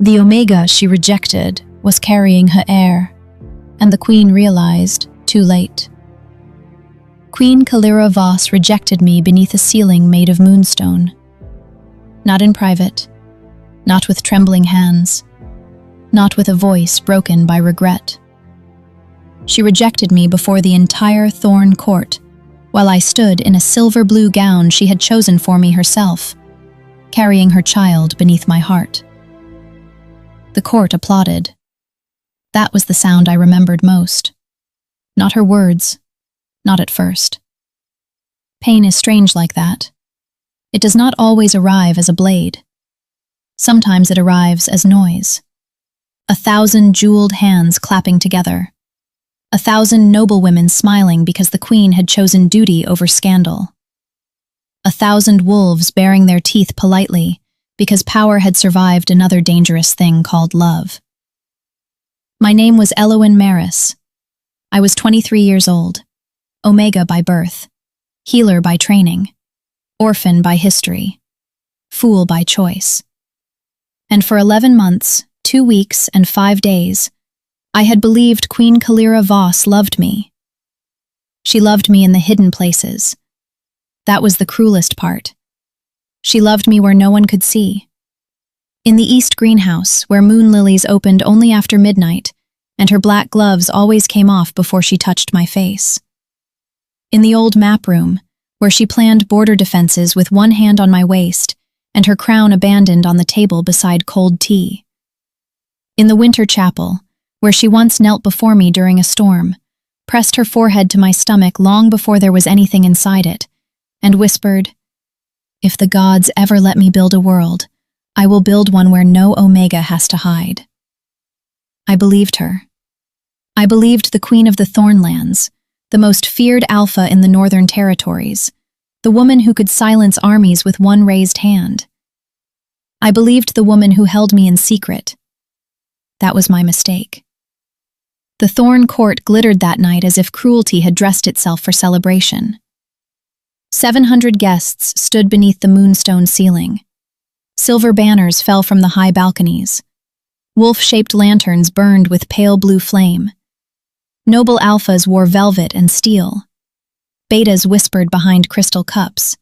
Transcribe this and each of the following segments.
The Omega she rejected was carrying her heir, and the Queen realized, too late. Queen Caelira Voss rejected me beneath a ceiling made of moonstone. Not in private, not with trembling hands, not with a voice broken by regret. She rejected me before the entire Thorn Court, while I stood in a silver-blue gown she had chosen for me herself, carrying her child beneath my heart. The court applauded. That was the sound I remembered most. Not her words, not at first. Pain is strange like that. It does not always arrive as a blade. Sometimes it arrives as noise. 1,000 jeweled hands clapping together. 1,000 noblewomen smiling because the Queen had chosen duty over scandal. 1,000 wolves baring their teeth politely because power had survived another dangerous thing called love. My name was Elowen Maris. I was 23 years old, Omega by birth, healer by training, orphan by history, fool by choice. And for 11 months, 2 weeks, and 5 days, I had believed Queen Caelira Voss loved me. She loved me in the hidden places. That was the cruelest part. She loved me where no one could see. In the East greenhouse, where moon lilies opened only after midnight, and her black gloves always came off before she touched my face. In the old map room, where she planned border defenses with one hand on my waist and her crown abandoned on the table beside cold tea. In the winter chapel, where she once knelt before me during a storm, pressed her forehead to my stomach long before there was anything inside it, and whispered, "If the gods ever let me build a world, I will build one where no Omega has to hide." I believed her. I believed the Queen of the Thornlands, the most feared alpha in the Northern Territories, the woman who could silence armies with one raised hand. I believed the woman who held me in secret. That was my mistake. The Thorn Court glittered that night as if cruelty had dressed itself for celebration. 700 guests stood beneath the moonstone ceiling. Silver banners fell from the high balconies. Wolf-shaped lanterns burned with pale blue flame. Noble alphas wore velvet and steel. Betas whispered behind crystal cups.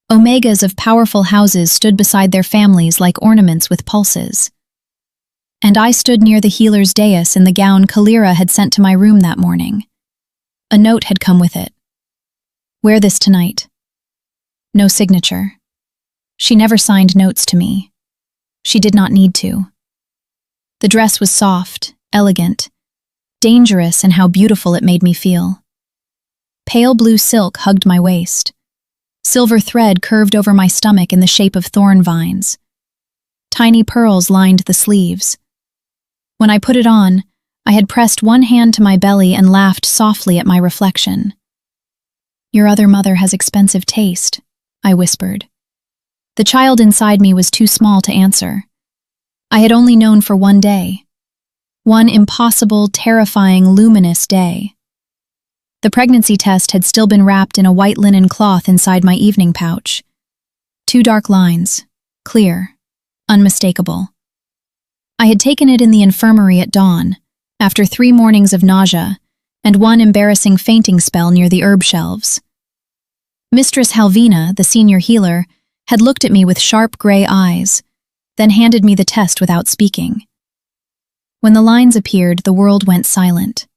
Omegas of powerful houses stood beside their families like ornaments with pulses. And I stood near the healer's dais in the gown Caelira had sent to my room that morning. A note had come with it. "Wear this tonight." No signature. She never signed notes to me. She did not need to. The dress was soft, elegant, dangerous in how beautiful it made me feel. Pale blue silk hugged my waist. Silver thread curved over my stomach in the shape of thorn vines. Tiny pearls lined the sleeves. When I put it on, I had pressed one hand to my belly and laughed softly at my reflection. "Your other mother has expensive taste," I whispered. The child inside me was too small to answer. I had only known for one day. One impossible, terrifying, luminous day. The pregnancy test had still been wrapped in a white linen cloth inside my evening pouch. 2 dark lines, clear, unmistakable. I had taken it in the infirmary at dawn, after 3 mornings of nausea, and 1 embarrassing fainting spell near the herb shelves. Mistress Halvina, the senior healer, had looked at me with sharp gray eyes, then handed me the test without speaking. When the lines appeared, the world went silent.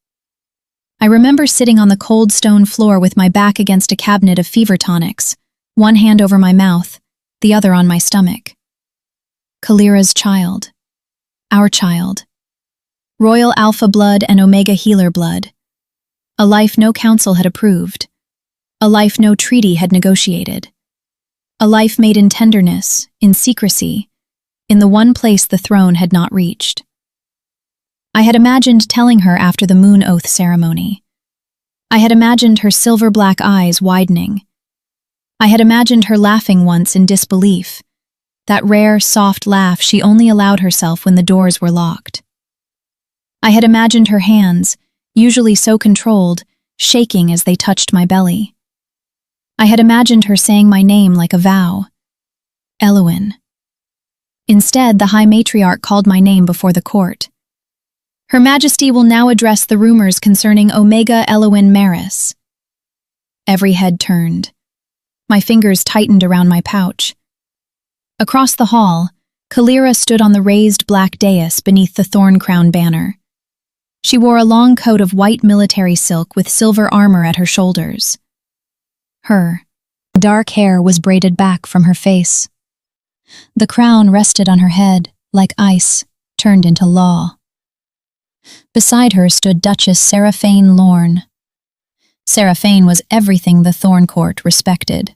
I remember sitting on the cold stone floor with my back against a cabinet of fever tonics, one hand over my mouth, the other on my stomach. Caelira's child. Our child. Royal Alpha blood and Omega healer blood. A life no council had approved. A life no treaty had negotiated. A life made in tenderness, in secrecy, in the one place the throne had not reached. I had imagined telling her after the moon oath ceremony. I had imagined her silver-black eyes widening. I had imagined her laughing once in disbelief, that rare, soft laugh she only allowed herself when the doors were locked. I had imagined her hands, usually so controlled, shaking as they touched my belly. I had imagined her saying my name like a vow. Elowen. Instead, the High Matriarch called my name before the court. Her Majesty will now address the rumors concerning Omega Elowen Maris. Every head turned. My fingers tightened around my pouch. Across the hall, Caelira stood on the raised black dais beneath the thorn crown banner. She wore a long coat of white military silk with silver armor at her shoulders. Her dark hair was braided back from her face. The crown rested on her head like ice turned into law. Beside her stood Duchess Seraphaine Lorne. Seraphaine was everything the Thorn Court respected.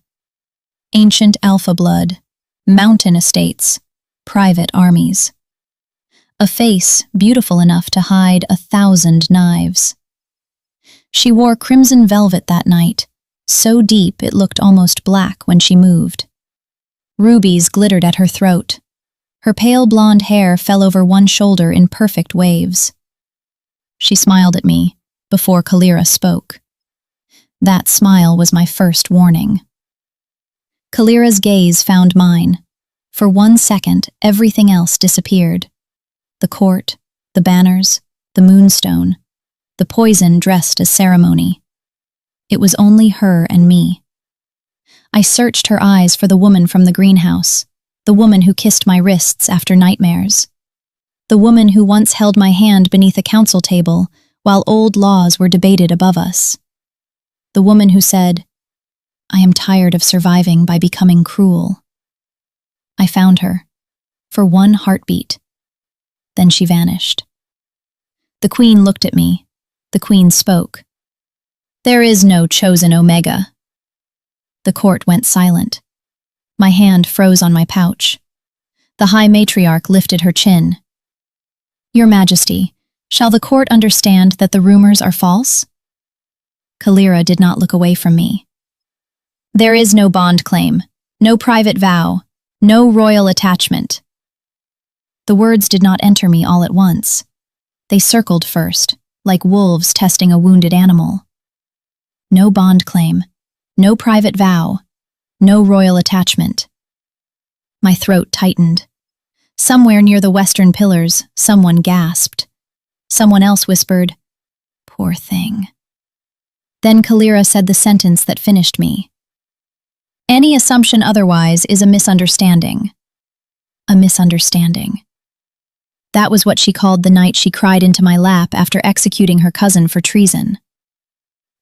Ancient alpha blood, mountain estates, private armies. A face beautiful enough to hide 1,000 knives. She wore crimson velvet that night, so deep it looked almost black when she moved. Rubies glittered at her throat. Her pale blonde hair fell over one shoulder in perfect waves. She smiled at me before Caelira spoke. That smile was my first warning. Caelira's gaze found mine. For 1 second, everything else disappeared. The court, the banners, the moonstone, the poison dressed as ceremony. It was only her and me. I searched her eyes for the woman from the greenhouse, the woman who kissed my wrists after nightmares, the woman who once held my hand beneath a council table while old laws were debated above us, the woman who said, "I am tired of surviving by becoming cruel." I found her, for one heartbeat. Then she vanished. The Queen looked at me. The Queen spoke. "There is no chosen Omega." The court went silent. My hand froze on my pouch. The High Matriarch lifted her chin. "Your Majesty, shall the court understand that the rumors are false?" Caelira did not look away from me. "There is no bond claim, no private vow, no royal attachment." The words did not enter me all at once. They circled first, like wolves testing a wounded animal. No bond claim, no private vow, no royal attachment. My throat tightened. Somewhere near the western pillars, someone gasped. Someone else whispered, "Poor thing." Then Caelira said the sentence that finished me. "Any assumption otherwise is a misunderstanding." A misunderstanding. That was what she called the night she cried into my lap after executing her cousin for treason.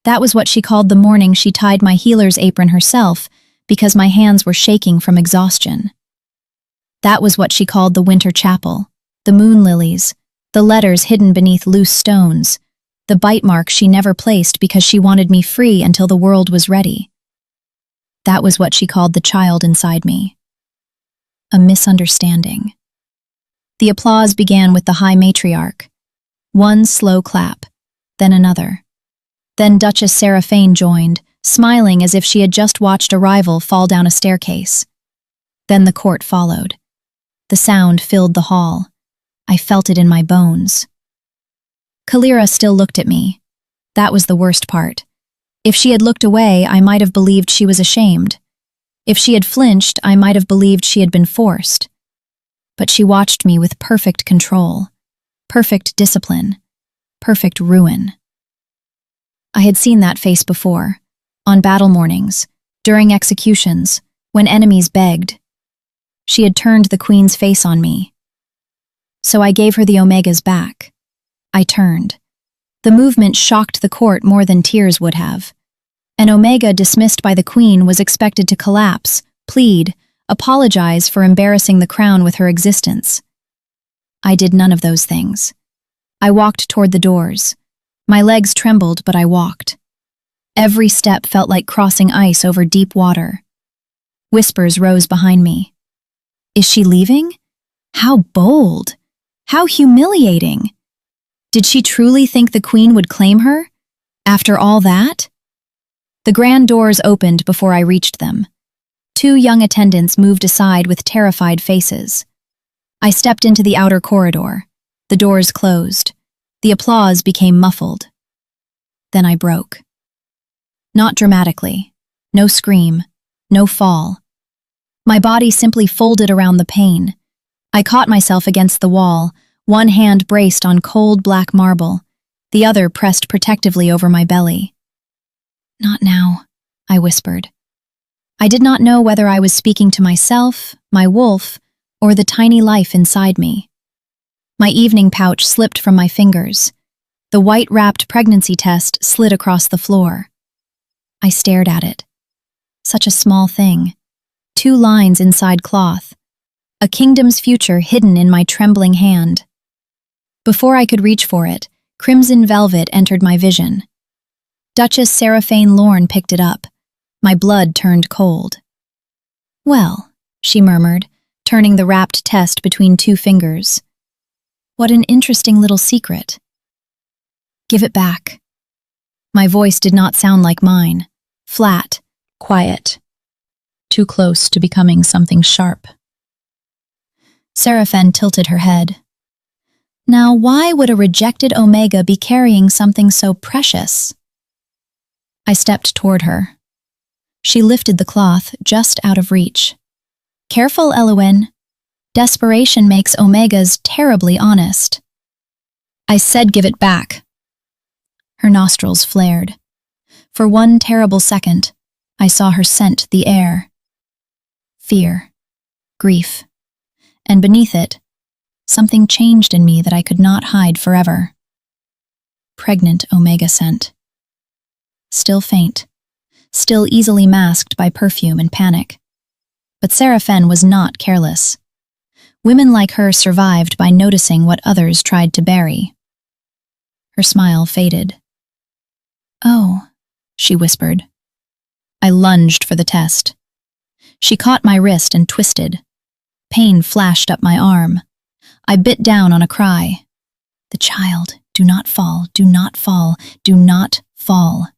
That was what she called the morning she tied my healer's apron herself because my hands were shaking from exhaustion. That was what she called the winter chapel, the moon lilies, the letters hidden beneath loose stones, the bite mark she never placed because she wanted me free until the world was ready. That was what she called the child inside me. A misunderstanding. The applause began with the High Matriarch. One slow clap, then another. Then Duchess Seraphaine joined, smiling as if she had just watched a rival fall down a staircase. Then the court followed. The sound filled the hall. I felt it in my bones. Caelira still looked at me. That was the worst part. If she had looked away, I might have believed she was ashamed. If she had flinched, I might have believed she had been forced. But she watched me with perfect control, perfect discipline, perfect ruin. I had seen that face before, on battle mornings, during executions, when enemies begged. She had turned the Queen's face on me. So I gave her the Omegas back. I turned. The movement shocked the court more than tears would have. An Omega dismissed by the Queen was expected to collapse, plead, apologize for embarrassing the crown with her existence. I did none of those things. I walked toward the doors. My legs trembled, but I walked. Every step felt like crossing ice over deep water. Whispers rose behind me. Is she leaving? How bold! How humiliating! Did she truly think the Queen would claim her? After all that? The grand doors opened before I reached them. 2 young attendants moved aside with terrified faces. I stepped into the outer corridor. The doors closed. The applause became muffled. Then I broke. Not dramatically. No scream. No fall. My body simply folded around the pain. I caught myself against the wall, one hand braced on cold black marble, the other pressed protectively over my belly. "Not now," I whispered. I did not know whether I was speaking to myself, my wolf, or the tiny life inside me. My evening pouch slipped from my fingers. The white-wrapped pregnancy test slid across the floor. I stared at it. Such a small thing. 2 lines inside cloth. A kingdom's future hidden in my trembling hand. Before I could reach for it, crimson velvet entered my vision. Duchess Seraphaine Lorne picked it up. My blood turned cold. "Well," she murmured, turning the wrapped test between 2 fingers. "What an interesting little secret." "Give it back." My voice did not sound like mine. Flat, quiet. Too close to becoming something sharp. Seraphaine tilted her head. "Now, why would a rejected Omega be carrying something so precious?" I stepped toward her. She lifted the cloth just out of reach. "Careful, Elowen. Desperation makes Omegas terribly honest." I said give it back. Her nostrils flared. For one terrible second, I saw her scent the air. Fear, grief, and beneath it, something changed in me that I could not hide forever. Pregnant Omega scent. Still faint, still easily masked by perfume and panic. But Seraphaine was not careless. Women like her survived by noticing what others tried to bury. Her smile faded. "Oh," she whispered. I lunged for the test. She caught my wrist and twisted. Pain flashed up my arm. I bit down on a cry. "The child, do not fall, do not fall, do not fall."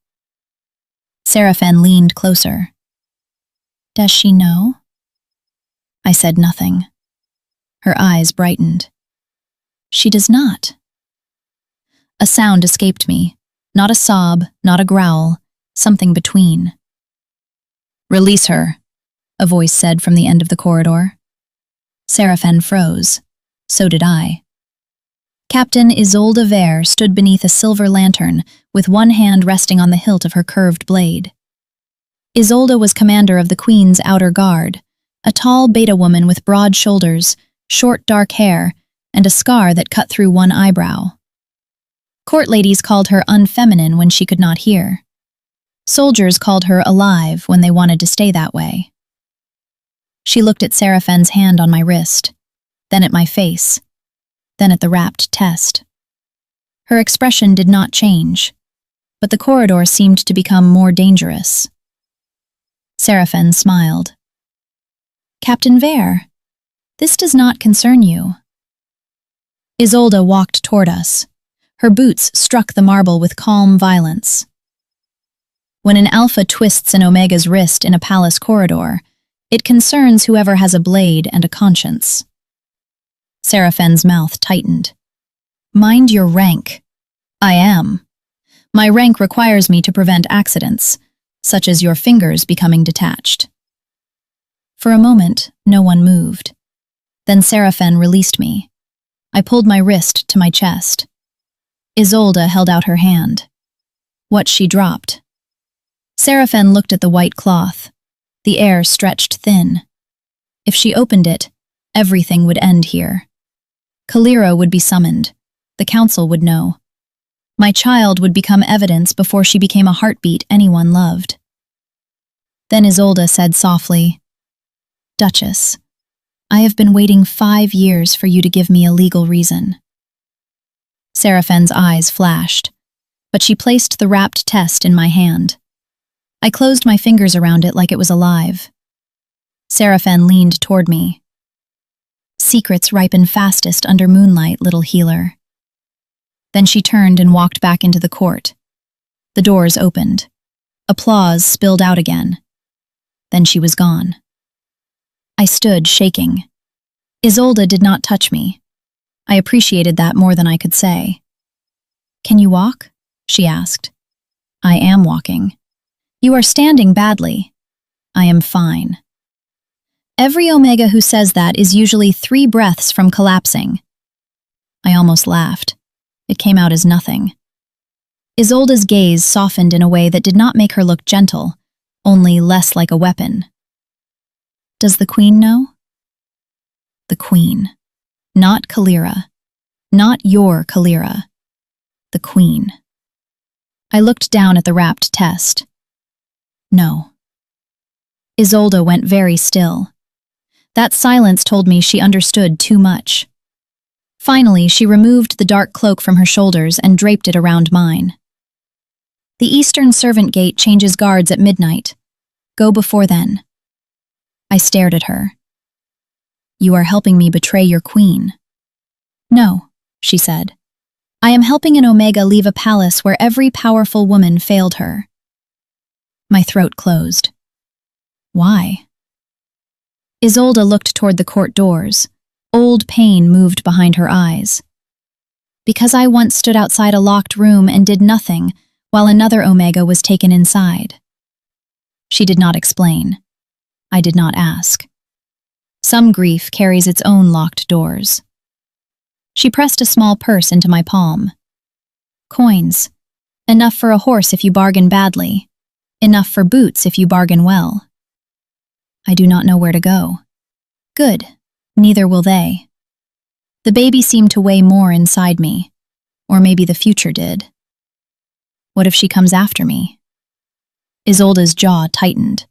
Seraphaine leaned closer. "Does she know?" I said nothing. Her eyes brightened. "She does not." A sound escaped me. Not a sob, not a growl, something between. "Release her," a voice said from the end of the corridor. Seraphaine froze. So did I. Captain Isolde Vere stood beneath a silver lantern, with one hand resting on the hilt of her curved blade. Isolde was commander of the Queen's outer guard, a tall beta woman with broad shoulders, short dark hair, and a scar that cut through one eyebrow. Court ladies called her unfeminine when she could not hear. Soldiers called her alive when they wanted to stay that way. She looked at Seraphaine's hand on my wrist, then at my face, then at the wrapped test. Her expression did not change, but the corridor seemed to become more dangerous. Seraphaine smiled. "Captain Vere, this does not concern you." Isolde walked toward us. Her boots struck the marble with calm violence. When an alpha twists an Omega's wrist in a palace corridor, it concerns whoever has a blade and a conscience. Seraphaine's mouth tightened. "Mind your rank." "I am. My rank requires me to prevent accidents, such as your fingers becoming detached." For a moment, no one moved. Then Seraphaine released me. I pulled my wrist to my chest. Isolde held out her hand. What she dropped. Seraphaine looked at the white cloth. The air stretched thin. If she opened it, everything would end here. Caelira would be summoned. The council would know. My child would become evidence before she became a heartbeat anyone loved. Then Isolde said softly, "Duchess, I have been waiting 5 years for you to give me a legal reason." Seraphaine's eyes flashed, but she placed the wrapped test in my hand. I closed my fingers around it like it was alive. Seraphaine leaned toward me. "Secrets ripen fastest under moonlight, little healer." Then she turned and walked back into the court. The doors opened. Applause spilled out again. Then she was gone. I stood, shaking. Isolde did not touch me. I appreciated that more than I could say. "Can you walk?" she asked. "I am walking." "You are standing badly." "I am fine." Every Omega who says that is usually 3 breaths from collapsing. I almost laughed. It came out as nothing. Isolde's gaze softened in a way that did not make her look gentle, only less like a weapon. Does the Queen know? The Queen. Not Caelira. Not your Caelira. The Queen. I looked down at the wrapped test. No. Isolde went very still. That silence told me she understood too much. Finally, she removed the dark cloak from her shoulders and draped it around mine. The Eastern Servant Gate changes guards at midnight. Go before then. I stared at her. You are helping me betray your queen. No, she said. I am helping an Omega leave a palace where every powerful woman failed her. My throat closed. Why? Isolde looked toward the court doors. Old pain moved behind her eyes. Because I once stood outside a locked room and did nothing, while another Omega was taken inside. She did not explain. I did not ask. Some grief carries its own locked doors. She pressed a small purse into my palm. Coins. Enough for a horse if you bargain badly. Enough for boots if you bargain well. I do not know where to go. Good. Neither will they. The baby seemed to weigh more inside me. Or maybe the future did. What if she comes after me? Isolde's jaw tightened.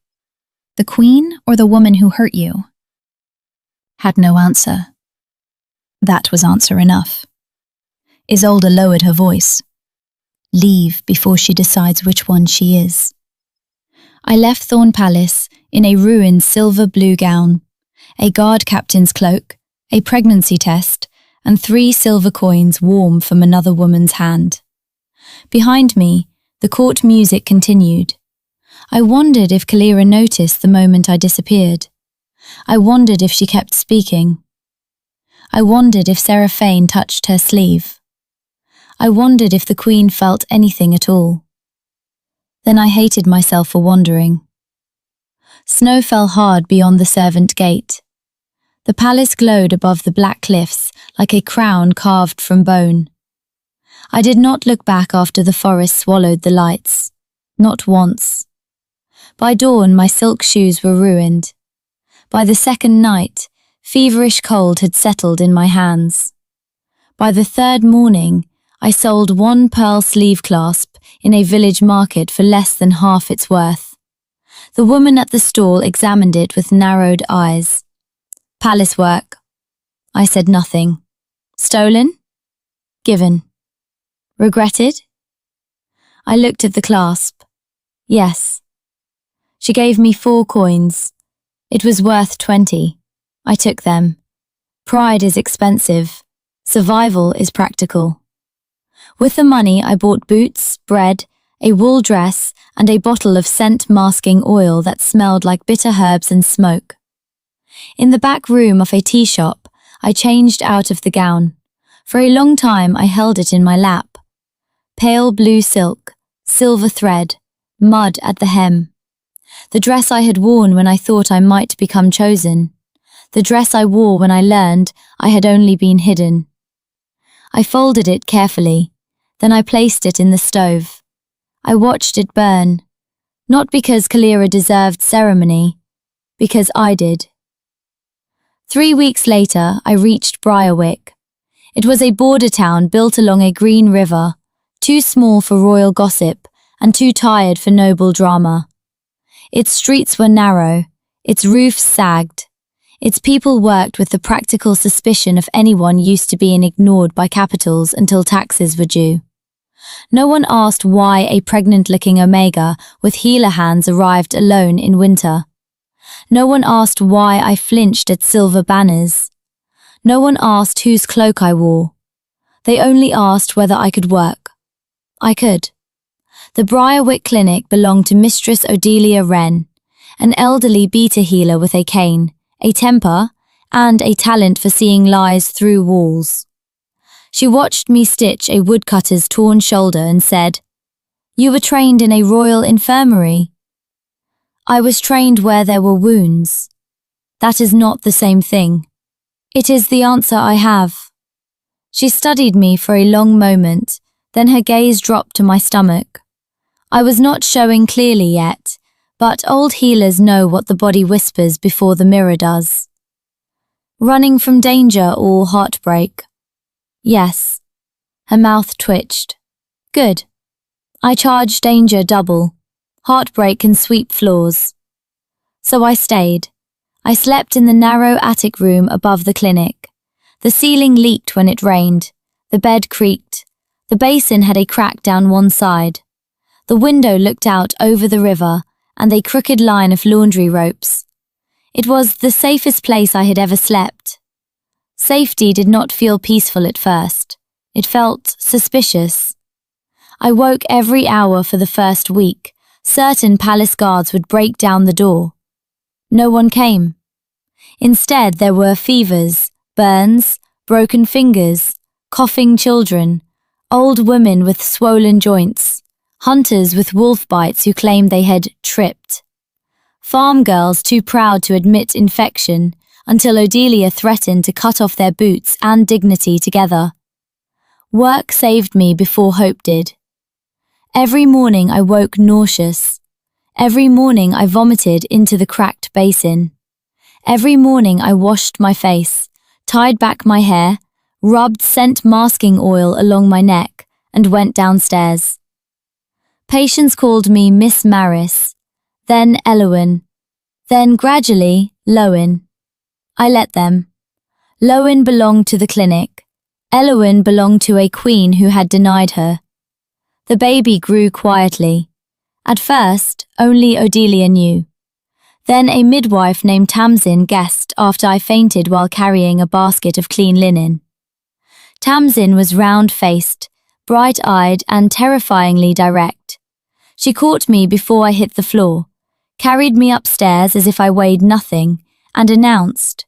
The Queen or the woman who hurt you? Had no answer. That was answer enough. Isolde lowered her voice. Leave before she decides which one she is. I left Thorn Palace in a ruined silver-blue gown, a guard captain's cloak, a pregnancy test, and 3 silver coins warm from another woman's hand. Behind me, the court music continued. I wondered if Caelira noticed the moment I disappeared. I wondered if she kept speaking. I wondered if Seraphaine touched her sleeve. I wondered if the Queen felt anything at all. Then I hated myself for wondering. Snow fell hard beyond the servant gate. The palace glowed above the black cliffs like a crown carved from bone. I did not look back after the forest swallowed the lights. Not once. By dawn, my silk shoes were ruined. By the second night, feverish cold had settled in my hands. By the third morning, I sold 1 pearl sleeve clasp in a village market for less than half its worth. The woman at the stall examined it with narrowed eyes. Palace work. I said nothing. Stolen? Given. Regretted? I looked at the clasp. Yes. She gave me 4 coins. It was worth 20. I took them. Pride is expensive. Survival is practical. With the money, I bought boots, bread, a wool dress, and a bottle of scent-masking oil that smelled like bitter herbs and smoke. In the back room of a tea shop, I changed out of the gown. For a long time, I held it in my lap. Pale blue silk, silver thread, mud at the hem. The dress I had worn when I thought I might become chosen. The dress I wore when I learned I had only been hidden. I folded it carefully. Then I placed it in the stove. I watched it burn, not because Caelira deserved ceremony, because I did. 3 weeks later, I reached Briarwick. It was a border town built along a green river, too small for royal gossip and too tired for noble drama. Its streets were narrow, its roofs sagged. Its people worked with the practical suspicion of anyone used to being ignored by capitals until taxes were due. No one asked why a pregnant-looking Omega with healer hands arrived alone in winter. No one asked why I flinched at silver banners. No one asked whose cloak I wore. They only asked whether I could work. I could. The Briarwick Clinic belonged to Mistress Odelia Wren, an elderly beta healer with a cane, a temper, and a talent for seeing lies through walls. She watched me stitch a woodcutter's torn shoulder and said, "You were trained in a royal infirmary." I was trained where there were wounds. That is not the same thing. It is the answer I have. She studied me for a long moment, then her gaze dropped to my stomach. I was not showing clearly yet, but old healers know what the body whispers before the mirror does. Running from danger or heartbreak? Yes. Her mouth twitched. Good. I charge danger double. Heartbreak can sweep floors. So I stayed. I slept in the narrow attic room above the clinic. The ceiling leaked when it rained. The bed creaked. The basin had a crack down one side. The window looked out over the river and a crooked line of laundry ropes. It was the safest place I had ever slept. Safety did not feel peaceful at first. It felt suspicious. I woke every hour for the first week. Certain palace guards would break down the door. No one came. Instead, there were fevers, burns, broken fingers, coughing children, old women with swollen joints, hunters with wolf bites who claimed they had tripped, farm girls too proud to admit infection until Odelia threatened to cut off their boots and dignity together. Work saved me before hope did. Every morning I woke nauseous. Every morning I vomited into the cracked basin. Every morning I washed my face, tied back my hair, rubbed scent masking oil along my neck, and went downstairs. Patients called me Miss Maris, then Elowen, then gradually Lowen. I let them. Lowen belonged to the clinic. Elowen belonged to a queen who had denied her. The baby grew quietly. At first, only Odelia knew. Then a midwife named Tamsin guessed after I fainted while carrying a basket of clean linen. Tamsin was round-faced, bright-eyed and terrifyingly direct. She caught me before I hit the floor, carried me upstairs as if I weighed nothing, and announced,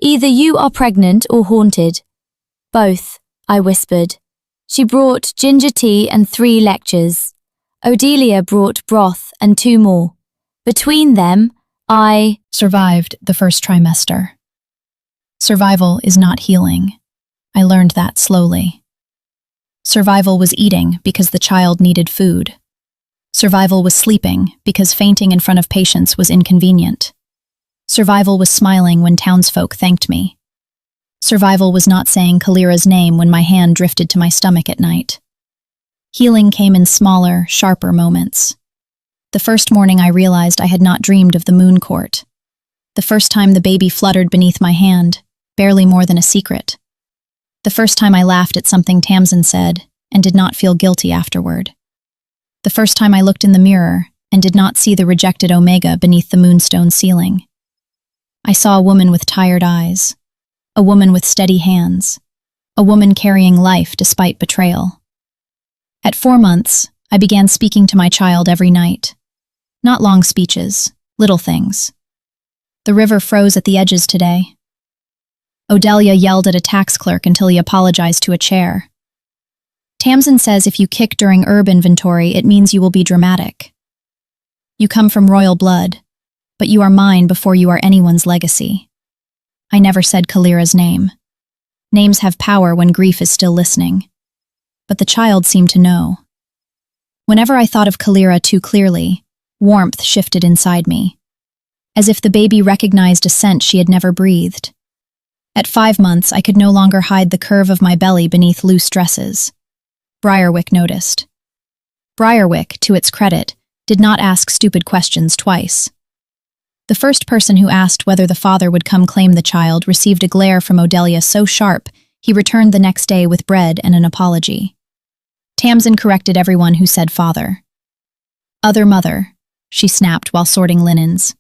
"Either you are pregnant or haunted." "Both," I whispered. She brought ginger tea and 3 lectures. Odelia brought broth and 2 more. Between them, I survived the first trimester. Survival is not healing. I learned that slowly. Survival was eating because the child needed food. Survival was sleeping because fainting in front of patients was inconvenient. Survival was smiling when townsfolk thanked me. Survival was not saying Caelira's name when my hand drifted to my stomach at night. Healing came in smaller, sharper moments. The first morning I realized I had not dreamed of the Moon Court. The first time the baby fluttered beneath my hand, barely more than a secret. The first time I laughed at something Tamsin said and did not feel guilty afterward. The first time I looked in the mirror and did not see the rejected Omega beneath the moonstone ceiling. I saw a woman with tired eyes, a woman with steady hands, a woman carrying life despite betrayal. At 4 months, I began speaking to my child every night. Not long speeches, little things. The river froze at the edges today. Odelia yelled at a tax clerk until he apologized to a chair. Tamsin says if you kick during herb inventory, it means you will be dramatic. You come from royal blood, but you are mine before you are anyone's legacy. I never said Caelira's name. Names have power when grief is still listening. But the child seemed to know. Whenever I thought of Caelira too clearly, warmth shifted inside me, as if the baby recognized a scent she had never breathed. At 5 months, I could no longer hide the curve of my belly beneath loose dresses. Briarwick noticed. Briarwick, to its credit, did not ask stupid questions twice. The first person who asked whether the father would come claim the child received a glare from Odelia so sharp he returned the next day with bread and an apology. Tamsin corrected everyone who said father. "Other mother," she snapped while sorting linens.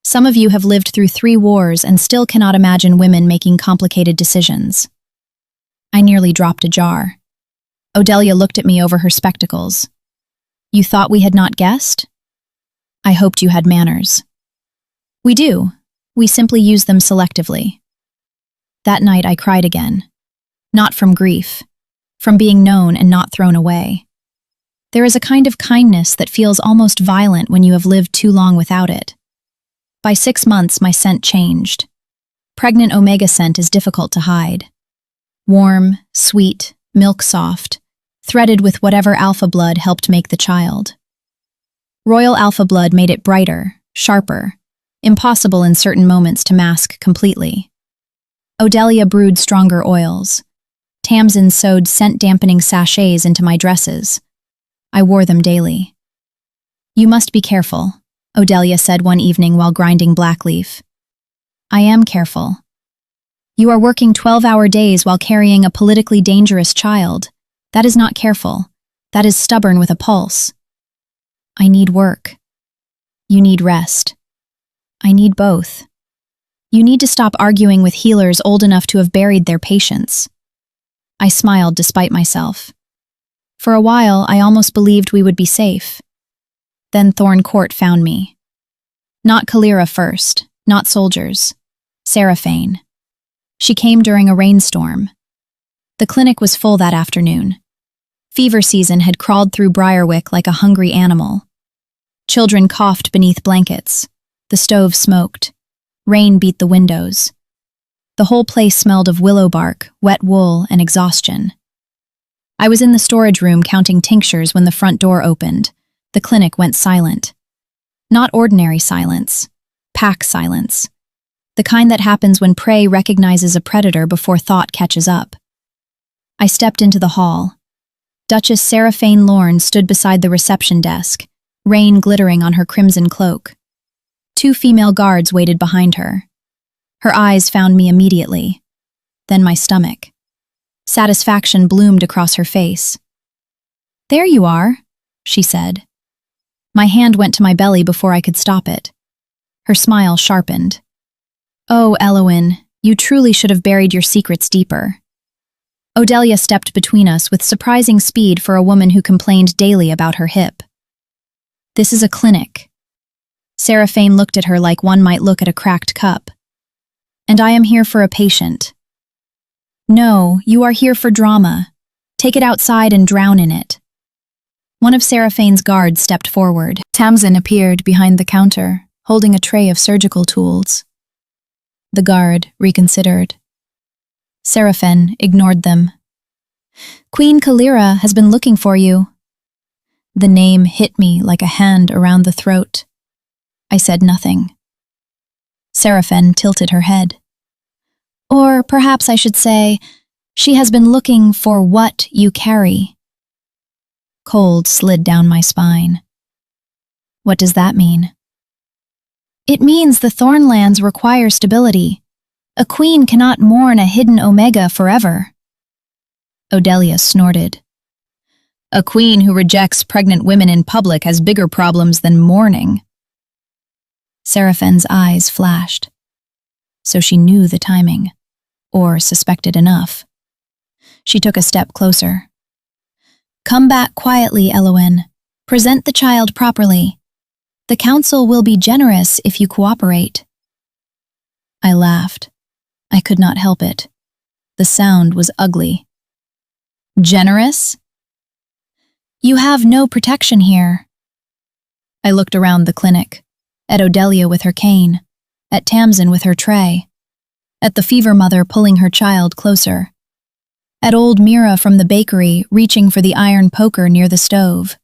"Some of you have lived through 3 wars and still cannot imagine women making complicated decisions." I nearly dropped a jar. Odelia looked at me over her spectacles. "You thought we had not guessed?" "I hoped you had manners." "We do. We simply use them selectively." That night I cried again. Not from grief, from being known and not thrown away. There is a kind of kindness that feels almost violent when you have lived too long without it. By 6 months, my scent changed. Pregnant omega scent is difficult to hide. Warm, sweet, milk-soft, threaded with whatever alpha blood helped make the child. Royal alpha blood made it brighter, sharper, impossible in certain moments to mask completely. Odelia brewed stronger oils. Tamsin sewed scent-dampening sachets into my dresses. I wore them daily. "You must be careful," Odelia said one evening while grinding black leaf. "I am careful. You are working 12-hour days while carrying a politically dangerous child. That is not careful. That is stubborn with a pulse. I need work. You need rest. I need both. You need to stop arguing with healers old enough to have buried their patients." I smiled despite myself. For a while, I almost believed we would be safe. Then Thorn Court found me. Not Caelira first, not soldiers. Seraphaine. She came during a rainstorm. The clinic was full that afternoon. Fever season had crawled through Briarwick like a hungry animal. Children coughed beneath blankets. The stove smoked. Rain beat the windows. The whole place smelled of willow bark, wet wool, and exhaustion. I was in the storage room counting tinctures when the front door opened. The clinic went silent. Not ordinary silence. Pack silence. The kind that happens when prey recognizes a predator before thought catches up. I stepped into the hall. Duchess Seraphaine Lorne stood beside the reception desk, rain glittering on her crimson cloak. 2 female guards waited behind her. Her eyes found me immediately. Then my stomach. Satisfaction bloomed across her face. "There you are," she said. My hand went to my belly before I could stop it. Her smile sharpened. "Oh, Elowen, you truly should have buried your secrets deeper." Odelia stepped between us with surprising speed for a woman who complained daily about her hip. "This is a clinic." Seraphaine looked at her like one might look at a cracked cup. "And I am here for a patient." "No, you are here for drama. Take it outside and drown in it." One of Seraphaine's guards stepped forward. Tamsin appeared behind the counter, holding a tray of surgical tools. The guard reconsidered. Seraphaine ignored them. "Queen Caelira has been looking for you." The name hit me like a hand around the throat. I said nothing. Seraphaine tilted her head. "Or perhaps I should say, she has been looking for what you carry." Cold slid down my spine. "What does that mean?" "It means the Thornlands require stability. A queen cannot mourn a hidden omega forever." Odelia snorted. "A queen who rejects pregnant women in public has bigger problems than mourning." Seraphaine's eyes flashed. So she knew the timing, or suspected enough. She took a step closer. "Come back quietly, Elowen. Present the child properly. The council will be generous if you cooperate." I laughed. I could not help it. The sound was ugly. "Generous?" "You have no protection here." I looked around the clinic, at Odelia with her cane, at Tamsin with her tray, at the fever mother pulling her child closer, at old Mira from the bakery reaching for the iron poker near the stove.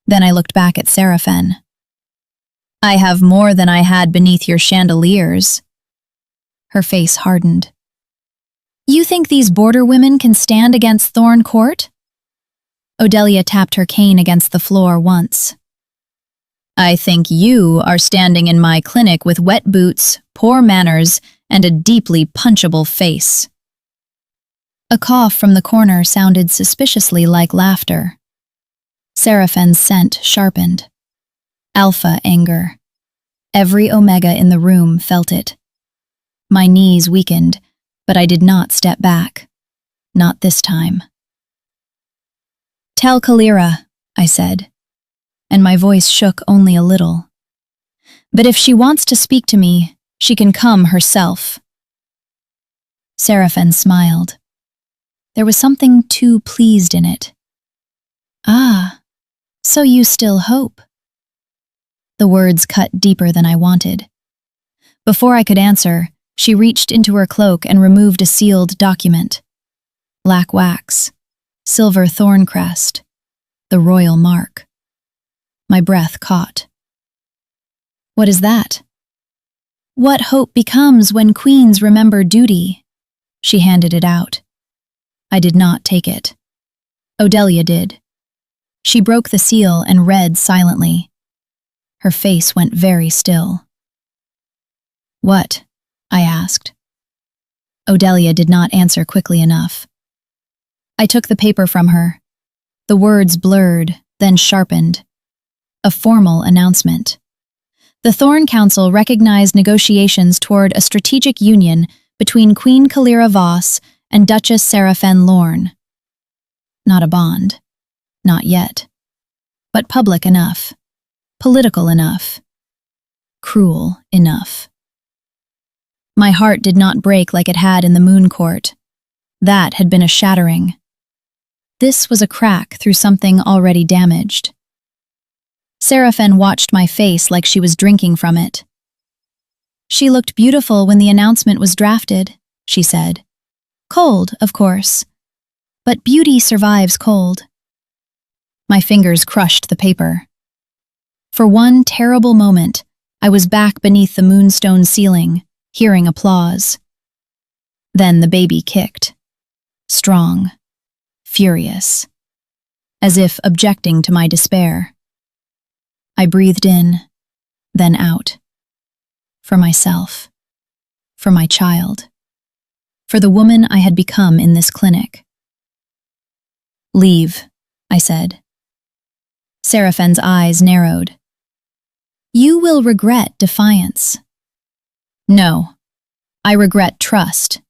Then I looked back at Seraphaine. "I have more than I had beneath your chandeliers." Her face hardened. "You think these border women can stand against Thorn Court?" Odelia tapped her cane against the floor once. "I think you are standing in my clinic with wet boots, poor manners, and a deeply punchable face." A cough from the corner sounded suspiciously like laughter. Seraphaine's scent sharpened. Alpha anger. Every omega in the room felt it. My knees weakened, but I did not step back. Not this time. "Tell Caelira," I said, and my voice shook only a little. "But if she wants to speak to me, she can come herself." Seraphaine smiled. There was something too pleased in it. "Ah, so you still hope." The words cut deeper than I wanted. Before I could answer, she reached into her cloak and removed a sealed document. Black wax, silver thorn crest, the royal mark. My breath caught. What is that? What hope becomes when queens remember duty? She handed it out. I did not take it. Odelia did. She broke the seal and read silently. Her face went very still. What? I asked. Odelia did not answer quickly enough. I took the paper from her. The words blurred, then sharpened. A formal announcement. The Thorn Council recognized negotiations toward a strategic union between Queen Caelira Voss and Duchess Seraphaine Lorne. Not a bond. Not yet. But public enough. Political enough. Cruel enough. My heart did not break like it had in the Moon Court. That had been a shattering. This was a crack through something already damaged. Seraphaine watched my face like she was drinking from it. She looked beautiful when the announcement was drafted, she said. Cold, of course. But beauty survives cold. My fingers crushed the paper. For one terrible moment, I was back beneath the moonstone ceiling, hearing applause. Then the baby kicked. Strong. Furious. As if objecting to my despair. I breathed in, then out. For myself. For my child. For the woman I had become in this clinic. Leave, I said. Seraphaine's eyes narrowed. You will regret defiance. No, I regret trust.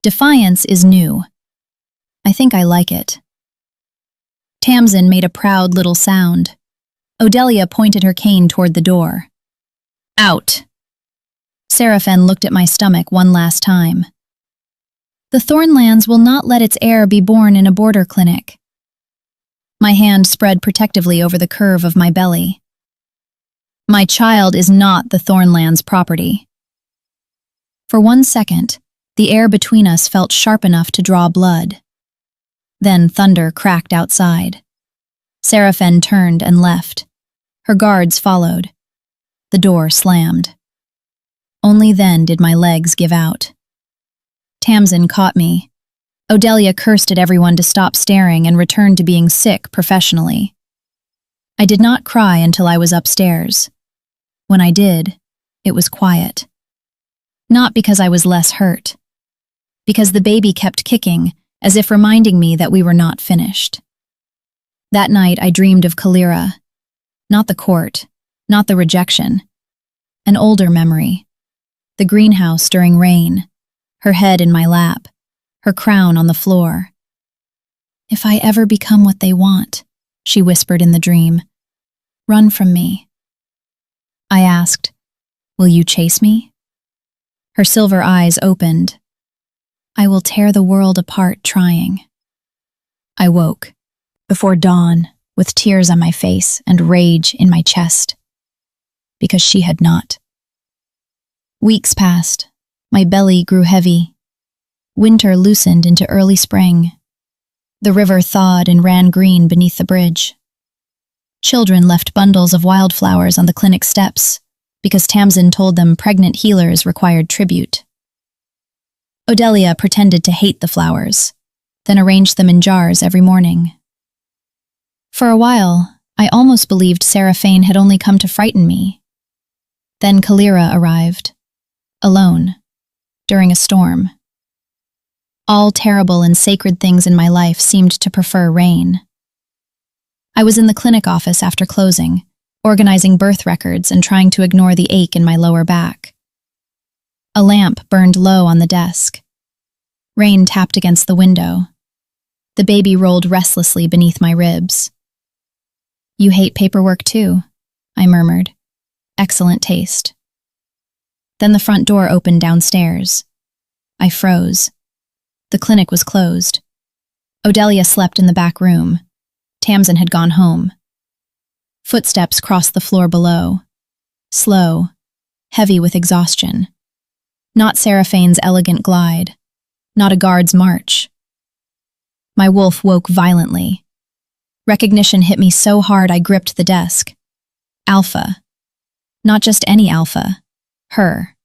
Defiance is new. I think I like it. Tamsin made a proud little sound. Odelia pointed her cane toward the door. Out. Seraphaine looked at my stomach one last time. The Thornlands will not let its heir be born in a border clinic. My hand spread protectively over the curve of my belly. My child is not the Thornlands' property. For 1 second, the air between us felt sharp enough to draw blood. Then thunder cracked outside. Seraphaine turned and left. Her guards followed. The door slammed. Only then did my legs give out. Tamsin caught me. Odelia cursed at everyone to stop staring and returned to being sick professionally. I did not cry until I was upstairs. When I did, it was quiet. Not because I was less hurt. Because the baby kept kicking, as if reminding me that we were not finished. That night I dreamed of Caelira. Not the court, not the rejection. An older memory. The greenhouse during rain. Her head in my lap. Her crown on the floor. If I ever become what they want, she whispered in the dream, run from me. I asked, will you chase me? Her silver eyes opened. I will tear the world apart trying. I woke, before dawn, with tears on my face and rage in my chest. Because she had not. Weeks passed. My belly grew heavy. Winter loosened into early spring. The river thawed and ran green beneath the bridge. Children left bundles of wildflowers on the clinic steps because Tamsin told them pregnant healers required tribute. Odelia pretended to hate the flowers, then arranged them in jars every morning. For a while, I almost believed Seraphaine had only come to frighten me. Then Caelira arrived, alone, during a storm. All terrible and sacred things in my life seemed to prefer rain. I was in the clinic office after closing, organizing birth records and trying to ignore the ache in my lower back. A lamp burned low on the desk. Rain tapped against the window. The baby rolled restlessly beneath my ribs. You hate paperwork too, I murmured. Excellent taste. Then the front door opened downstairs. I froze. The clinic was closed. Odelia slept in the back room. Tamsin had gone home. Footsteps crossed the floor below. Slow, heavy with exhaustion. Not Seraphane's elegant glide, not a guard's march. My wolf woke violently. Recognition hit me so hard I gripped the desk. Alpha. Not just any alpha. Her.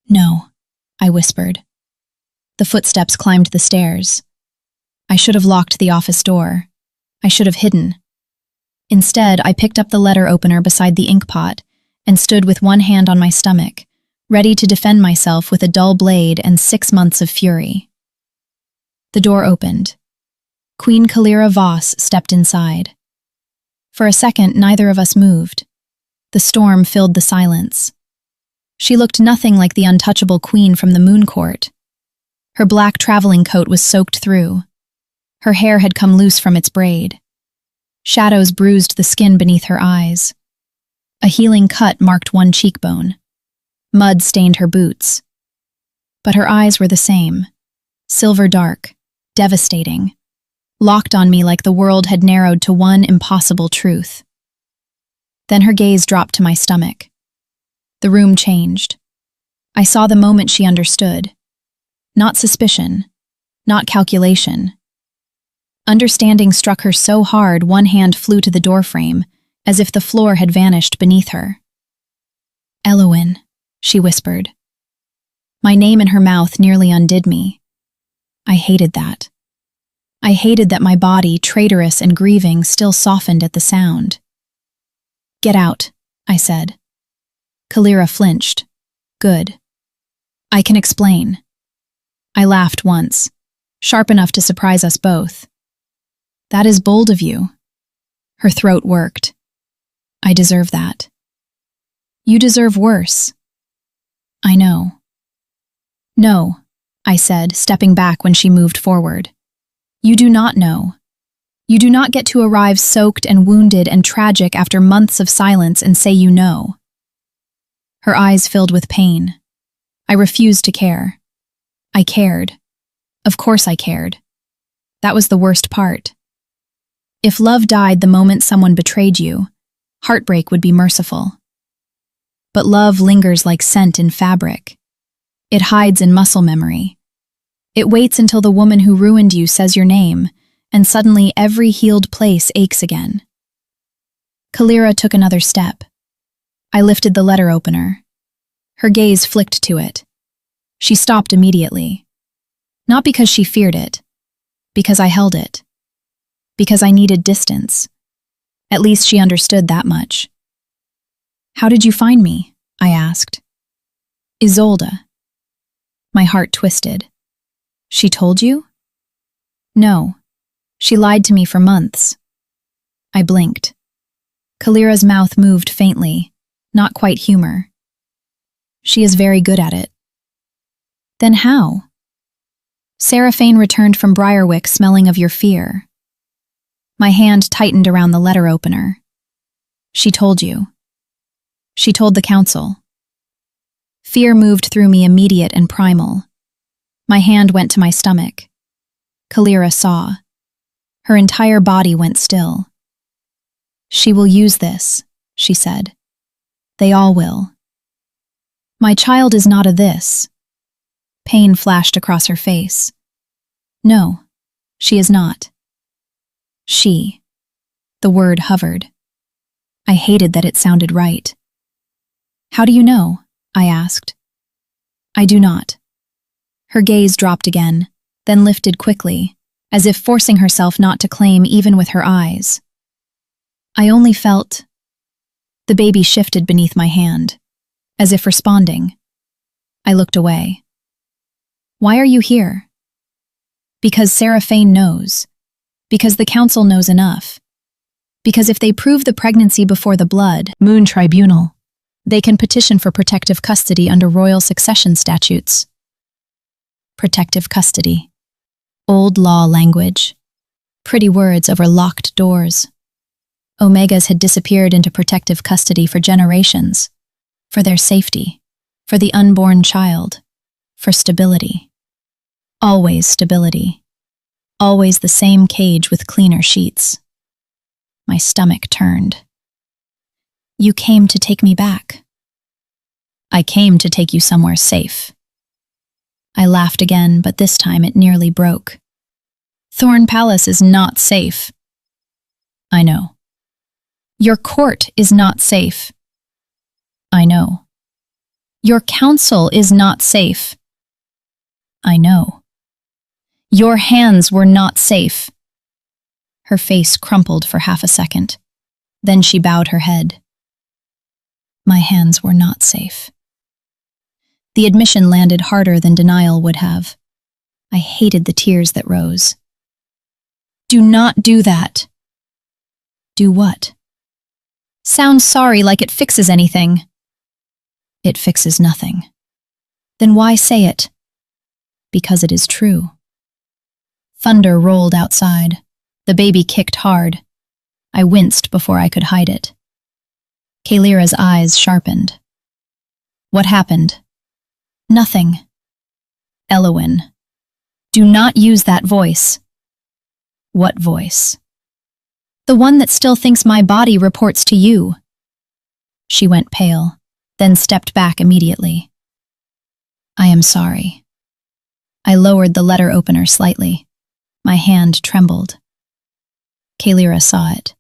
No, I whispered. The footsteps climbed the stairs. I should have locked the office door. I should have hidden. Instead, I picked up the letter opener beside the ink pot and stood with one hand on my stomach, ready to defend myself with a dull blade and 6 months of fury. The door opened. Queen Caelira Voss stepped inside. For a second, neither of us moved. The storm filled the silence. She looked nothing like the untouchable queen from the Moon Court. Her black traveling coat was soaked through. Her hair had come loose from its braid. Shadows bruised the skin beneath her eyes. A healing cut marked one cheekbone. Mud stained her boots. But her eyes were the same, silver dark, devastating, locked on me like the world had narrowed to one impossible truth. Then her gaze dropped to my stomach. The room changed. I saw the moment she understood. Not suspicion, not calculation. Understanding struck her so hard one hand flew to the doorframe, as if the floor had vanished beneath her. Elowen, she whispered. My name in her mouth nearly undid me. I hated that. I hated that my body, traitorous and grieving, still softened at the sound. Get out, I said. Caelira flinched. Good. I can explain. I laughed once, sharp enough to surprise us both. That is bold of you. Her throat worked. I deserve that. You deserve worse. I know. No, I said, stepping back when she moved forward. You do not know. You do not get to arrive soaked and wounded and tragic after months of silence and say you know. Her eyes filled with pain. I refused to care. I cared. Of course I cared. That was the worst part. If love died the moment someone betrayed you, heartbreak would be merciful. But love lingers like scent in fabric. It hides in muscle memory. It waits until the woman who ruined you says your name, and suddenly every healed place aches again. Caelira took another step. I lifted the letter opener. Her gaze flicked to it. She stopped immediately. Not because she feared it, because I held it. Because I needed distance. At least she understood that much. How did you find me? I asked. Isolde. My heart twisted. She told you? No. She lied to me for months. I blinked. Caelira's mouth moved faintly, not quite humor. She is very good at it. Then how? Seraphaine returned from Briarwick smelling of your fear. My hand tightened around the letter opener. She told you. She told the council. Fear moved through me, immediate and primal. My hand went to my stomach. Caelira saw. Her entire body went still. She will use this, she said. They all will. My child is not a this. Pain flashed across her face. No, she is not. She. The word hovered. I hated that it sounded right. How do you know? I asked. I do not. Her gaze dropped again, then lifted quickly, as if forcing herself not to claim even with her eyes. I only felt... The baby shifted beneath my hand, as if responding. I looked away. Why are you here? Because Seraphaine knows. Because the council knows enough. Because if they prove the pregnancy before the blood Moon Tribunal, they can petition for protective custody under royal succession statutes. Protective custody. Old law language. Pretty words over locked doors. Omegas had disappeared into protective custody for generations. For their safety. For the unborn child. For stability. Always stability. Always the same cage with cleaner sheets. My stomach turned. You came to take me back. I came to take you somewhere safe. I laughed again, but this time it nearly broke. Thorn Palace is not safe. I know. Your court is not safe. I know. Your council is not safe. I know. Your hands were not safe. Her face crumpled for half a second. Then she bowed her head. My hands were not safe. The admission landed harder than denial would have. I hated the tears that rose. Do not do that. Do what? Sound sorry like it fixes anything. It fixes nothing. Then why say it? Because it is true. Thunder rolled outside. The baby kicked hard. I winced before I could hide it. Caelira's eyes sharpened. What happened? Nothing. Elowen. Do not use that voice. What voice? The one that still thinks my body reports to you. She went pale, then stepped back immediately. I am sorry. I lowered the letter opener slightly. My hand trembled. Caelira saw it.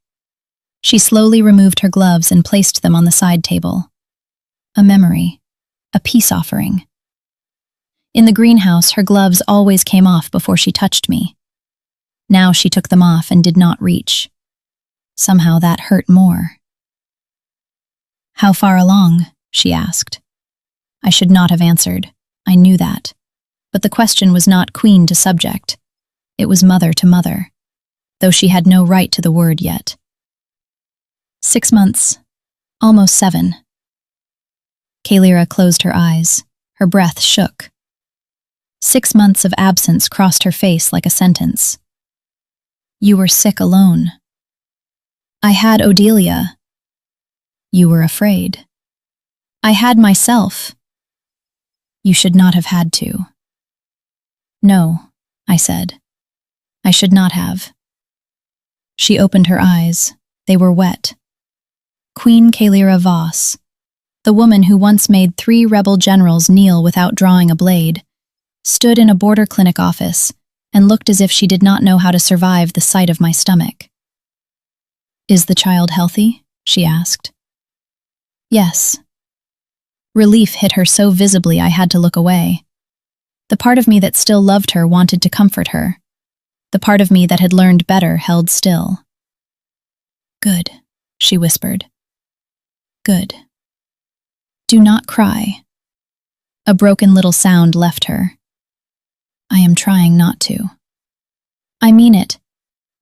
She slowly removed her gloves and placed them on the side table. A memory. A peace offering. In the greenhouse, her gloves always came off before she touched me. Now she took them off and did not reach. Somehow that hurt more. How far along? She asked. I should not have answered. I knew that. But the question was not queen to subject. It was mother to mother, though she had no right to the word yet. 6 months. Almost 7. Caelira closed her eyes. Her breath shook. 6 months of absence crossed her face like a sentence. You were sick alone. I had Odelia. You were afraid. I had myself. You should not have had to. No, I said. I should not have. She opened her eyes. They were wet. Queen Caelira Voss, the woman who once made 3 rebel generals kneel without drawing a blade, stood in a border clinic office and looked as if she did not know how to survive the sight of my stomach. Is the child healthy? She asked. Yes. Relief hit her so visibly I had to look away. The part of me that still loved her wanted to comfort her. The part of me that had learned better held still. Good, she whispered. Good. Do not cry. A broken little sound left her. I am trying not to. I mean it.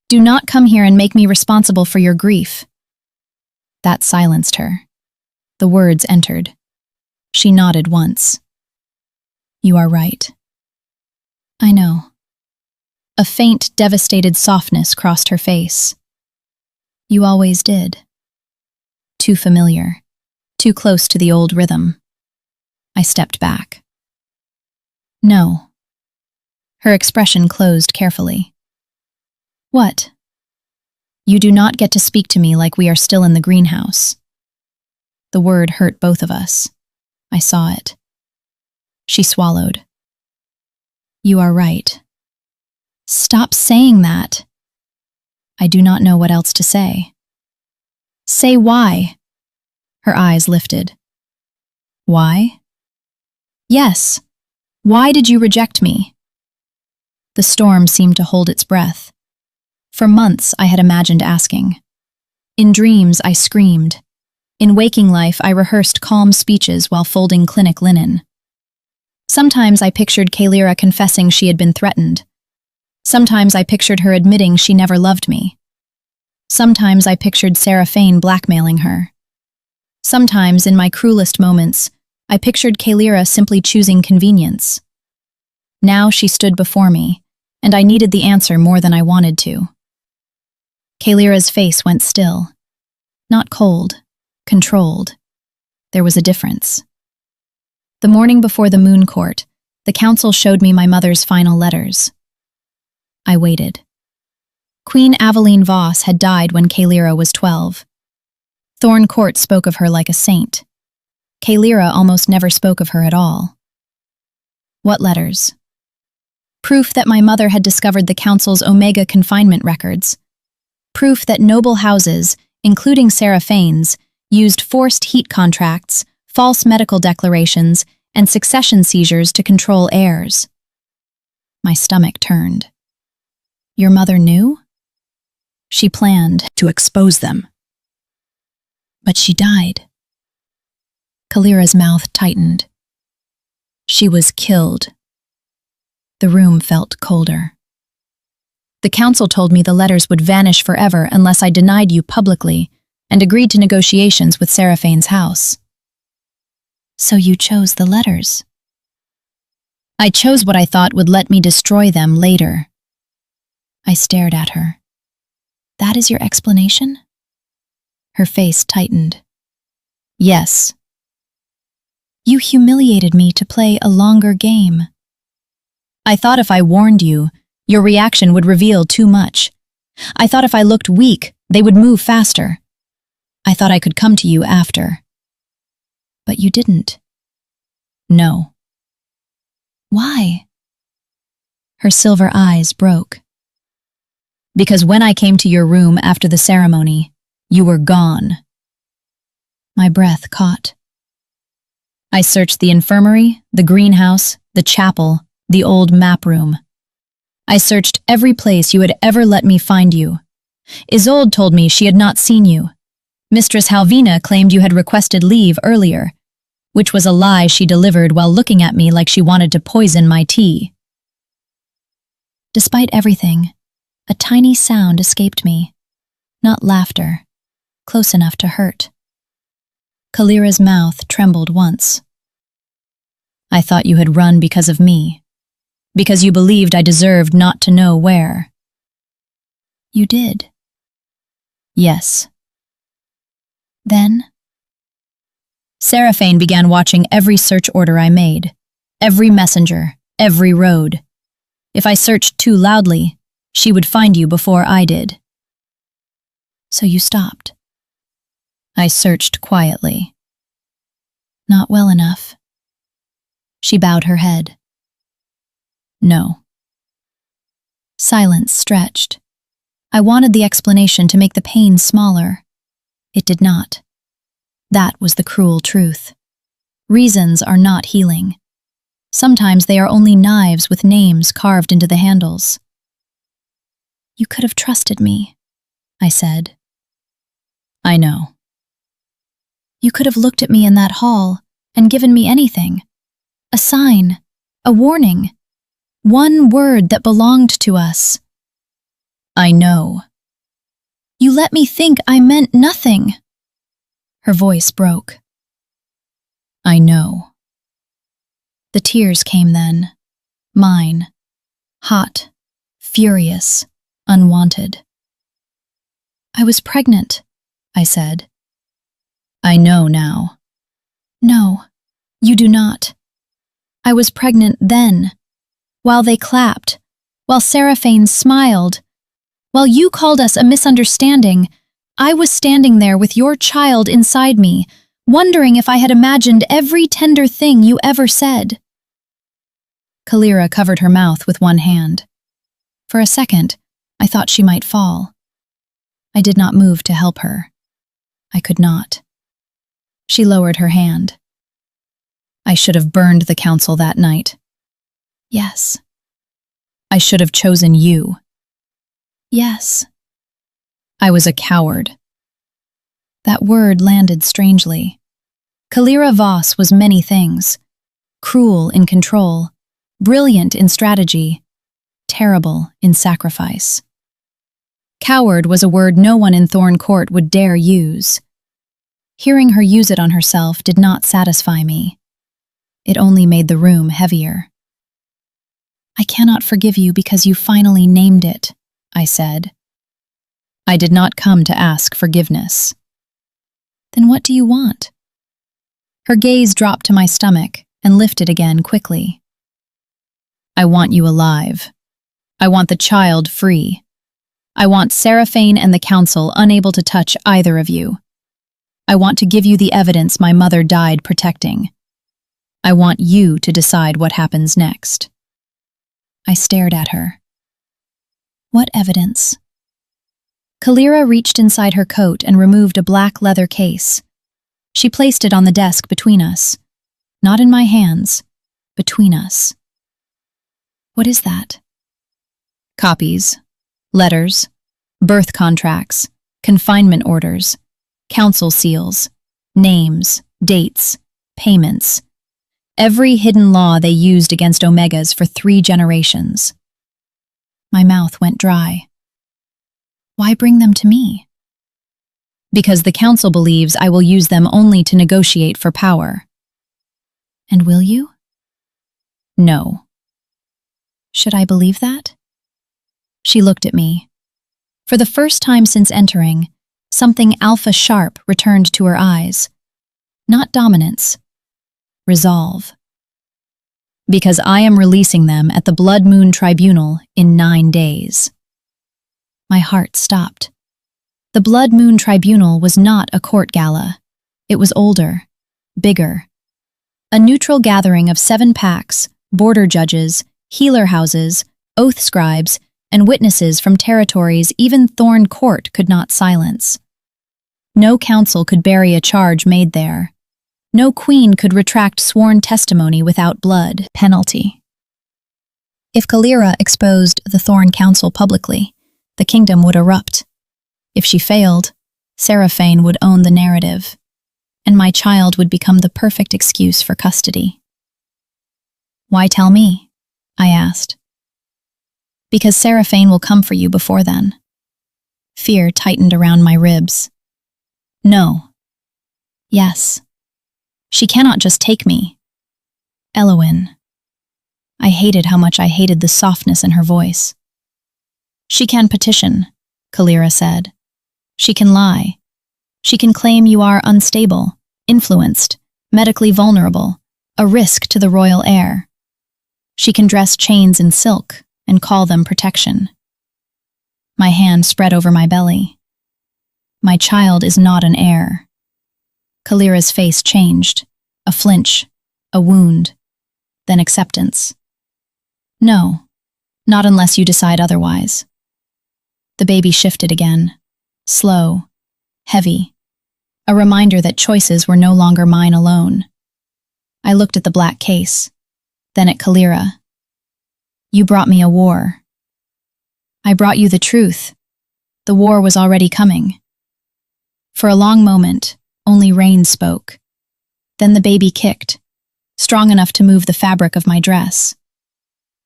Do not come here and make me responsible for your grief. That silenced her. The words entered. She nodded once. You are right. I know. A faint, devastated softness crossed her face. You always did. Too familiar. Too close to the old rhythm. I stepped back. No. Her expression closed carefully. What? You do not get to speak to me like we are still in the greenhouse. The word hurt both of us. I saw it. She swallowed. You are right. Stop saying that. I do not know what else to say. Say why. Her eyes lifted. Why? Yes. Why did you reject me? The storm seemed to hold its breath. For months I had imagined asking. In dreams I screamed. In waking life I rehearsed calm speeches while folding clinic linen. Sometimes I pictured Caelira confessing she had been threatened. Sometimes I pictured her admitting she never loved me. Sometimes I pictured Seraphaine blackmailing her. Sometimes, in my cruelest moments, I pictured Caelira simply choosing convenience. Now she stood before me, and I needed the answer more than I wanted to. Caelira's face went still. Not cold, controlled. There was a difference. The morning before the Moon Court, the council showed me my mother's final letters. I waited. Queen Elowen Voss had died when Caelira was 12. Thorn Court spoke of her like a saint. Caelira almost never spoke of her at all. What letters? Proof that my mother had discovered the council's Omega confinement records. Proof that noble houses, including Seraphane's, used forced heat contracts, false medical declarations, and succession seizures to control heirs. My stomach turned. Your mother knew? She planned to expose them. But she died. Caelira's mouth tightened. She was killed. The room felt colder. The council told me the letters would vanish forever unless I denied you publicly and agreed to negotiations with Seraphane's house. So you chose the letters. I chose what I thought would let me destroy them later. I stared at her. That is your explanation? Her face tightened. Yes. You humiliated me to play a longer game. I thought if I warned you, your reaction would reveal too much. I thought if I looked weak, they would move faster. I thought I could come to you after. But you didn't. No. Why? Her silver eyes broke. Because when I came to your room after the ceremony, you were gone. My breath caught. I searched the infirmary, the greenhouse, the chapel, the old map room. I searched every place you had ever let me find you. Isolde told me she had not seen you. Mistress Halvina claimed you had requested leave earlier, which was a lie she delivered while looking at me like she wanted to poison my tea. Despite everything, a tiny sound escaped me. Not laughter, close enough to hurt. Caelira's mouth trembled once. I thought you had run because of me, because you believed I deserved not to know where. You did. Yes. Then? Seraphaine began watching every search order I made, every messenger, every road. If I searched too loudly, she would find you before I did. So you stopped. I searched quietly. Not well enough. She bowed her head. No. Silence stretched. I wanted the explanation to make the pain smaller. It did not. That was the cruel truth. Reasons are not healing. Sometimes they are only knives with names carved into the handles. You could have trusted me, I said. I know. You could have looked at me in that hall and given me anything. A sign, a warning, one word that belonged to us. I know. You let me think I meant nothing. Her voice broke. I know. The tears came then, mine, hot, furious, unwanted. I was pregnant, I said. I know now. No, you do not. I was pregnant then, while they clapped, while Seraphaine smiled, while you called us a misunderstanding. I was standing there with your child inside me, wondering if I had imagined every tender thing you ever said. Caelira covered her mouth with one hand. For a second, I thought she might fall. I did not move to help her. I could not. She lowered her hand. I should have burned the council that night. Yes. I should have chosen you. Yes. I was a coward. That word landed strangely. Caelira Voss was many things. Cruel in control, brilliant in strategy, terrible in sacrifice. Coward was a word no one in Thorn Court would dare use. Hearing her use it on herself did not satisfy me. It only made the room heavier. I cannot forgive you because you finally named it, I said. I did not come to ask forgiveness. Then what do you want? Her gaze dropped to my stomach and lifted again quickly. I want you alive. I want the child free. I want Seraphaine and the council unable to touch either of you. I want to give you the evidence my mother died protecting. I want you to decide what happens next." I stared at her. "What evidence?" Caelira reached inside her coat and removed a black leather case. She placed it on the desk between us. Not in my hands, between us. "What is that?" "Copies, letters, birth contracts, confinement orders, council seals, names, dates, payments. Every hidden law they used against Omegas for 3 generations. My mouth went dry. "Why bring them to me?" "Because the council believes I will use them only to negotiate for power." "And will you?" "No." "Should I believe that?" She looked at me. For the first time since entering, something alpha sharp returned to her eyes. Not dominance. Resolve. "Because I am releasing them at the Blood Moon Tribunal in 9 days. My heart stopped. The Blood Moon Tribunal was not a court gala. It was older, bigger. A neutral gathering of 7 packs, border judges, healer houses, oath scribes, and witnesses from territories even Thorn Court could not silence. No council could bury a charge made there. No queen could retract sworn testimony without blood penalty. If Caelira exposed the Thorn Council publicly, the kingdom would erupt. If she failed, Seraphaine would own the narrative, and my child would become the perfect excuse for custody. "Why tell me?" I asked. "Because Seraphaine will come for you before then." Fear tightened around my ribs. "No." "Yes. She cannot just take me." "Elowen." I hated how much I hated the softness in her voice. "She can petition," Caelira said. "She can lie. She can claim you are unstable, influenced, medically vulnerable, a risk to the royal heir. She can dress chains in silk and call them protection." My hand spread over my belly. "My child is not an heir." Caelira's face changed, a flinch, a wound, then acceptance. "No, not unless you decide otherwise." The baby shifted again, slow, heavy, a reminder that choices were no longer mine alone. I looked at the black case, then at Caelira. "You brought me a war." "I brought you the truth. The war was already coming." For a long moment, only rain spoke. Then the baby kicked, strong enough to move the fabric of my dress.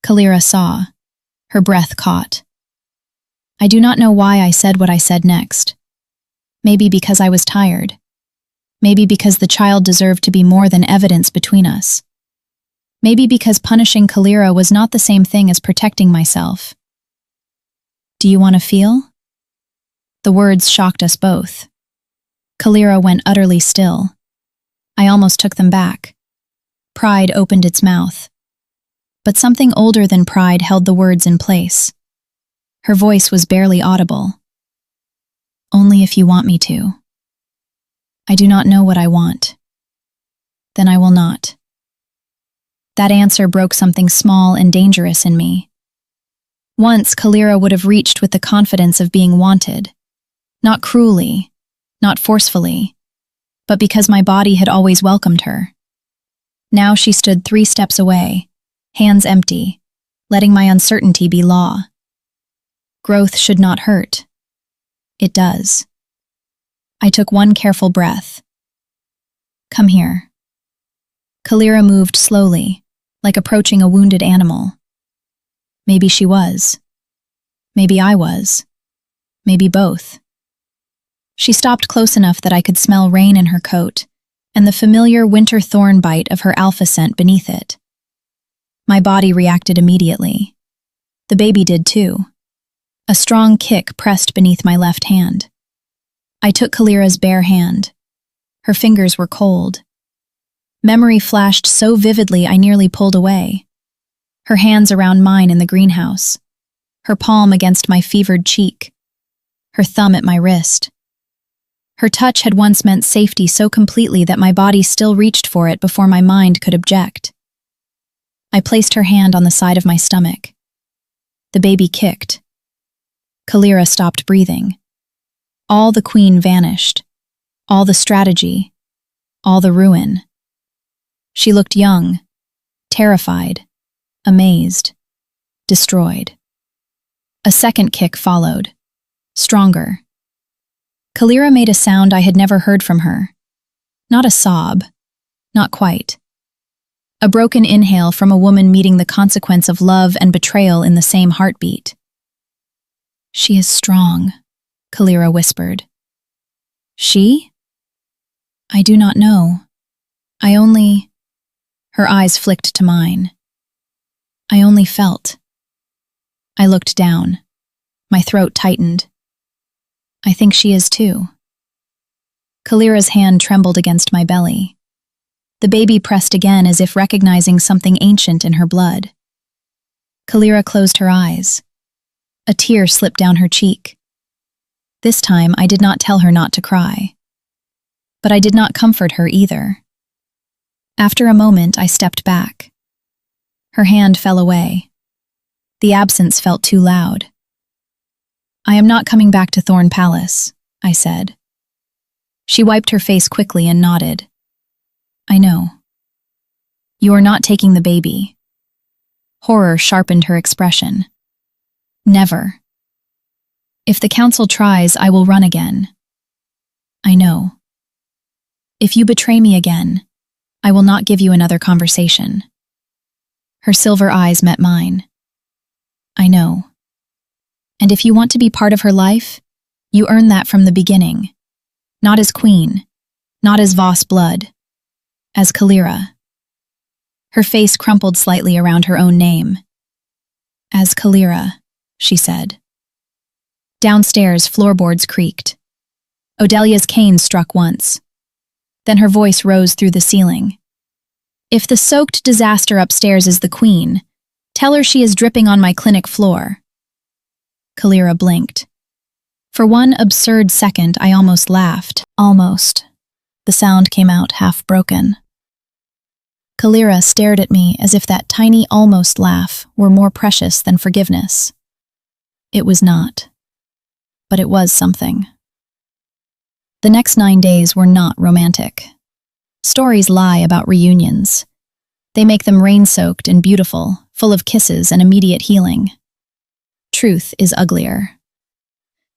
Caelira saw. Her breath caught. I do not know why I said what I said next. Maybe because I was tired. Maybe because the child deserved to be more than evidence between us. Maybe because punishing Caelira was not the same thing as protecting myself. "Do you want to feel?" The words shocked us both. Caelira went utterly still. I almost took them back. Pride opened its mouth. But something older than pride held the words in place. Her voice was barely audible. "Only if you want me to." "I do not know what I want." "Then I will not." That answer broke something small and dangerous in me. Once, Caelira would have reached with the confidence of being wanted. Not cruelly, not forcefully, but because my body had always welcomed her. Now she stood 3 steps away, hands empty, letting my uncertainty be law. Growth should not hurt. It does. I took one careful breath. "Come here." Caelira moved slowly, like approaching a wounded animal. Maybe she was. Maybe I was. Maybe both. She stopped close enough that I could smell rain in her coat and the familiar winter thorn bite of her alpha scent beneath it. My body reacted immediately. The baby did too. A strong kick pressed beneath my left hand. I took Caelira's bare hand. Her fingers were cold. Memory flashed so vividly I nearly pulled away. Her hands around mine in the greenhouse. Her palm against my fevered cheek. Her thumb at my wrist. Her touch had once meant safety so completely that my body still reached for it before my mind could object. I placed her hand on the side of my stomach. The baby kicked. Caelira stopped breathing. All the queen vanished. All the strategy. All the ruin. She looked young, terrified, amazed, destroyed. A second kick followed, stronger. Caelira made a sound I had never heard from her. Not a sob, not quite. A broken inhale from a woman meeting the consequence of love and betrayal in the same heartbeat. "She is strong," Caelira whispered. "She? I do not know. I only..." Her eyes flicked to mine. "I only felt." I looked down. My throat tightened. "I think she is too." Caelira's hand trembled against my belly. The baby pressed again as if recognizing something ancient in her blood. Caelira closed her eyes. A tear slipped down her cheek. This time I did not tell her not to cry. But I did not comfort her either. After a moment, I stepped back. Her hand fell away. The absence felt too loud. "I am not coming back to Thorn Palace," I said. She wiped her face quickly and nodded. "I know." "You are not taking the baby." Horror sharpened her expression. "Never. If the council tries, I will run again." "I know." "If you betray me again, I will not give you another conversation." Her silver eyes met mine. "I know. And if you want to be part of her life, you earn that from the beginning. Not as queen, not as Voss blood, as Caelira." Her face crumpled slightly around her own name. "As Caelira," she said. Downstairs, floorboards creaked. Odelia's cane struck once. Then her voice rose through the ceiling. "If the soaked disaster upstairs is the queen, tell her she is dripping on my clinic floor." Caelira blinked. For one absurd second, I almost laughed. Almost. The sound came out half-broken. Caelira stared at me as if that tiny almost laugh were more precious than forgiveness. It was not. But it was something. The next 9 days were not romantic. Stories lie about reunions. They make them rain-soaked and beautiful, full of kisses and immediate healing. Truth is uglier.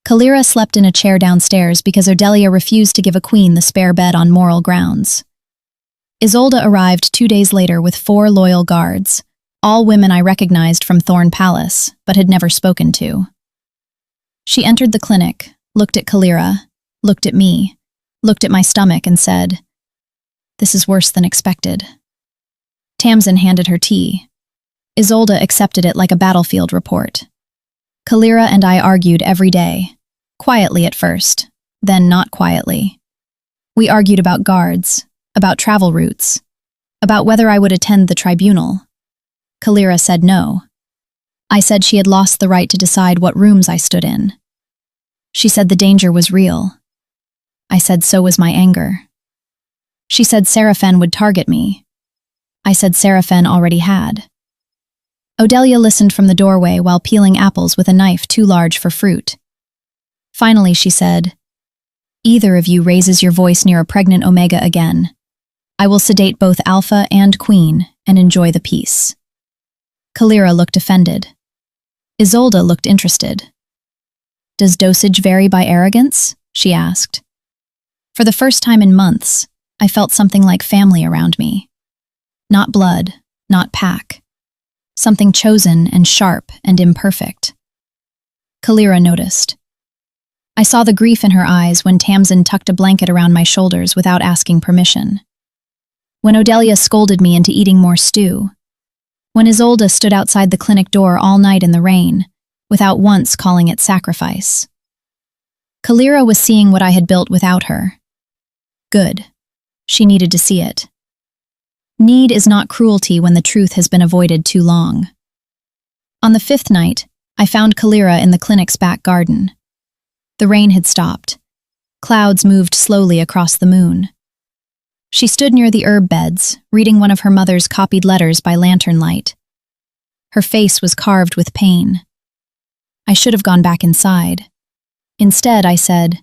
Caelira slept in a chair downstairs because Odelia refused to give a queen the spare bed on moral grounds. Isolde arrived 2 days later with 4 loyal guards, all women I recognized from Thorn Palace, but had never spoken to. She entered the clinic, looked at Caelira, looked at me, looked at my stomach and said, "This is worse than expected." Tamsin handed her tea. Isolde accepted it like a battlefield report. Caelira and I argued every day, quietly at first, then not quietly. We argued about guards, about travel routes, about whether I would attend the tribunal. Caelira said no. I said she had lost the right to decide what rooms I stood in. She said the danger was real. I said so was my anger. She said Seraphaine would target me. I said Seraphaine already had. Odelia listened from the doorway while peeling apples with a knife too large for fruit. Finally, she said, "Either of you raises your voice near a pregnant Omega again. I will sedate both Alpha and Queen and enjoy the peace." Caelira looked offended. Isolde looked interested. "Does dosage vary by arrogance?" she asked. For the first time in months, I felt something like family around me. Not blood, not pack. Something chosen and sharp and imperfect. Caelira noticed. I saw the grief in her eyes when Tamsin tucked a blanket around my shoulders without asking permission. When Odelia scolded me into eating more stew. When Isolde stood outside the clinic door all night in the rain, without once calling it sacrifice. Caelira was seeing what I had built without her. Good. She needed to see it. Need is not cruelty when the truth has been avoided too long. On the 5th night, I found Caelira in the clinic's back garden. The rain had stopped. Clouds moved slowly across the moon. She stood near the herb beds, reading one of her mother's copied letters by lantern light. Her face was carved with pain. I should have gone back inside. Instead, I said,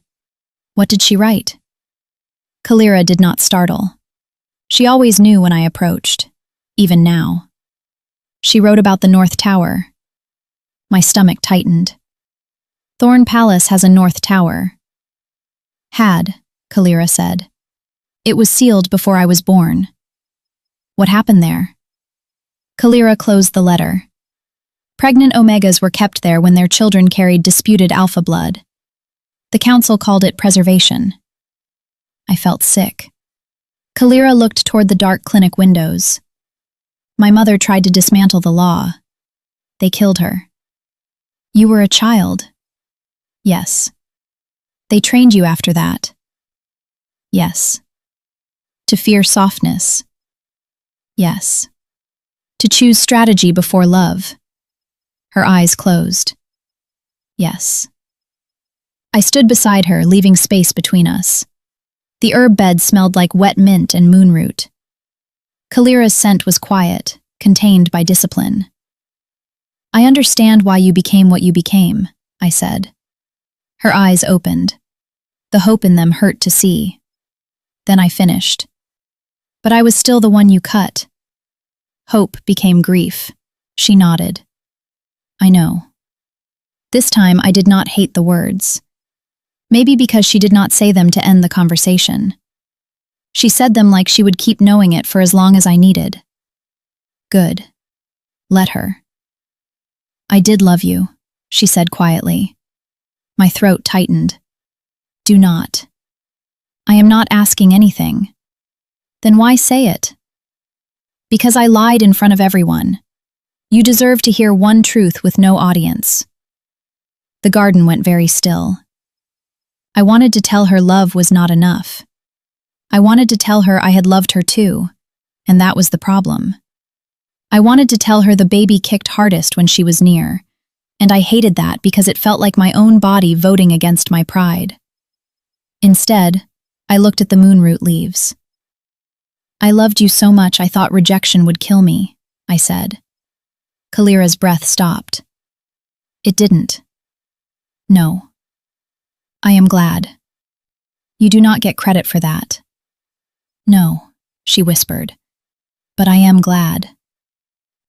"What did she write?" Caelira did not startle. She always knew when I approached, even now. She wrote about the North Tower. My stomach tightened. Thorn Palace has a North Tower. Had, Caelira said. It was sealed before I was born. What happened there? Caelira closed the letter. Pregnant Omegas were kept there when their children carried disputed alpha blood. The council called it preservation. I felt sick. Caelira looked toward the dark clinic windows. My mother tried to dismantle the law. They killed her. You were a child. Yes. They trained you after that. Yes. To fear softness. Yes. To choose strategy before love. Her eyes closed. Yes. I stood beside her, leaving space between us. The herb bed smelled like wet mint and moonroot. Caelira's scent was quiet, contained by discipline. I understand why you became what you became, I said. Her eyes opened. The hope in them hurt to see. Then I finished. But I was still the one you cut. Hope became grief. She nodded. I know. This time I did not hate the words. Maybe because she did not say them to end the conversation. She said them like she would keep knowing it for as long as I needed. Good. Let her. I did love you, she said quietly. My throat tightened. Do not. I am not asking anything. Then why say it? Because I lied in front of everyone. You deserve to hear one truth with no audience. The garden went very still. I wanted to tell her love was not enough. I wanted to tell her I had loved her too, and that was the problem. I wanted to tell her the baby kicked hardest when she was near, and I hated that because it felt like my own body voting against my pride. Instead, I looked at the moonroot leaves. I loved you so much I thought rejection would kill me, I said. Caelira's breath stopped. It didn't. No. I am glad. You do not get credit for that. No, she whispered. But I am glad.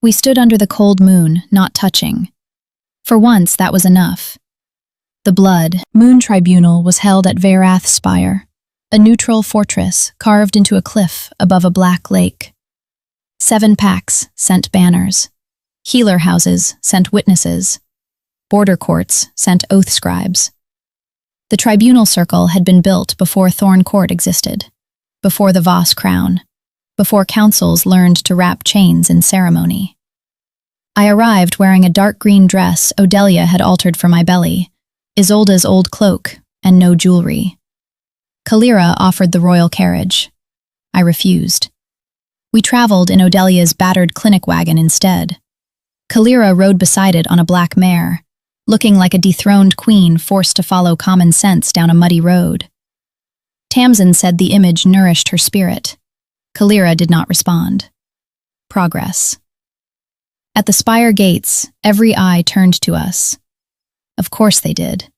We stood under the cold moon, not touching. For once, that was enough. The Blood Moon Tribunal was held at Verath Spire, a neutral fortress carved into a cliff above a black lake. 7 packs sent banners. Healer houses sent witnesses. Border courts sent oath scribes. The tribunal circle had been built before Thorn Court existed, before the Voss crown, before councils learned to wrap chains in ceremony. I arrived wearing a dark green dress Odelia had altered for my belly, Isolde's old cloak, and no jewelry. Caelira offered the royal carriage. I refused. We traveled in Odelia's battered clinic wagon instead. Caelira rode beside it on a black mare, looking like a dethroned queen forced to follow common sense down a muddy road. Tamsin said the image nourished her spirit. Caelira did not respond. Progress. At the spire gates, every eye turned to us. Of course they did.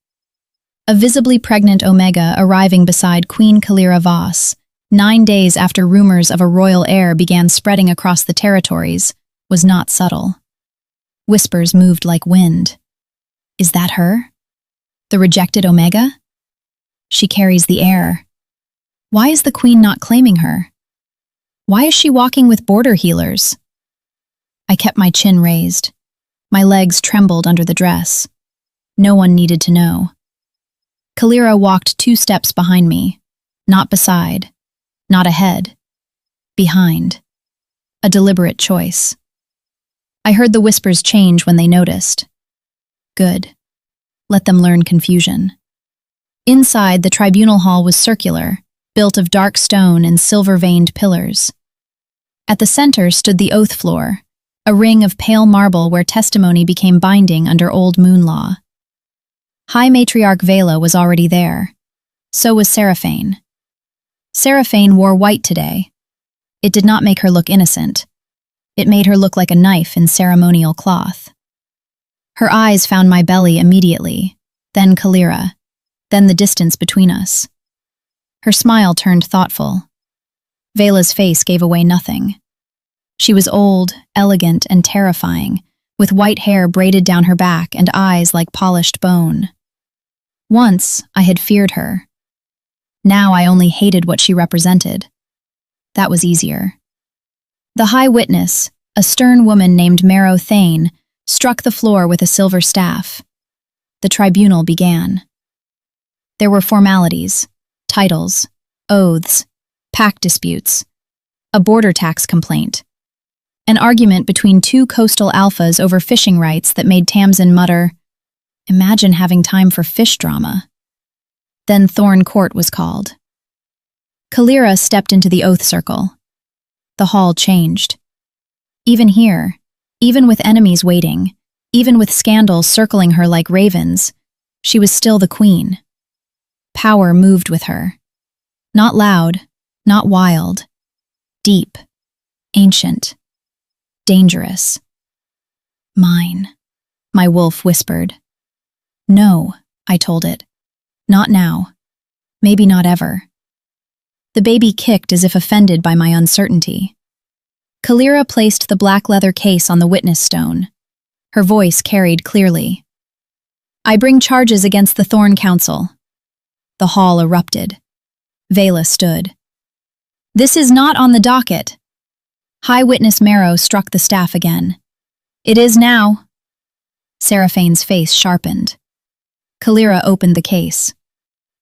A visibly pregnant Omega arriving beside Queen Caelira Voss, 9 days after rumors of a royal heir began spreading across the territories, was not subtle. Whispers moved like wind. Is that her? The rejected Omega? She carries the heir. Why is the queen not claiming her? Why is she walking with border healers? I kept my chin raised. My legs trembled under the dress. No one needed to know. Caelira walked 2 steps behind me, not beside, not ahead, behind. A deliberate choice. I heard the whispers change when they noticed. Good. Let them learn confusion. Inside, the tribunal hall was circular, built of dark stone and silver-veined pillars. At the center stood the oath floor, a ring of pale marble where testimony became binding under old moon law. High Matriarch Vela was already there, So was Seraphaine. Seraphaine wore white today. It did not make her look innocent. It made her look like a knife in ceremonial cloth. Her eyes found my belly immediately, then Caelira, then the distance between us. Her smile turned thoughtful. Vela's face gave away nothing. She was old, elegant, and terrifying, with white hair braided down her back and eyes like polished bone. Once, I had feared her. Now I only hated what she represented. That was easier. The high witness, a stern woman named Marrow Thane, struck the floor with a silver staff. The tribunal began. There were formalities, titles, oaths, pact disputes, a border tax complaint, an argument between two coastal alphas over fishing rights that made Tamsin mutter, "Imagine having time for fish drama." Then Thorn Court was called. Caelira stepped into the oath circle. The hall changed. Even here, even with enemies waiting, even with scandals circling her like ravens, she was still the queen. Power moved with her. Not loud, not wild. Deep, ancient, dangerous. Mine, my wolf whispered. No, I told it. Not now. Maybe not ever. The baby kicked as if offended by my uncertainty. Caelira placed the black leather case on the witness stone. Her voice carried clearly. I bring charges against the Thorn Council. The hall erupted. Vela stood. This is not on the docket. High Witness Marrow struck the staff again. It is now. Seraphaine's face sharpened. Caelira opened the case.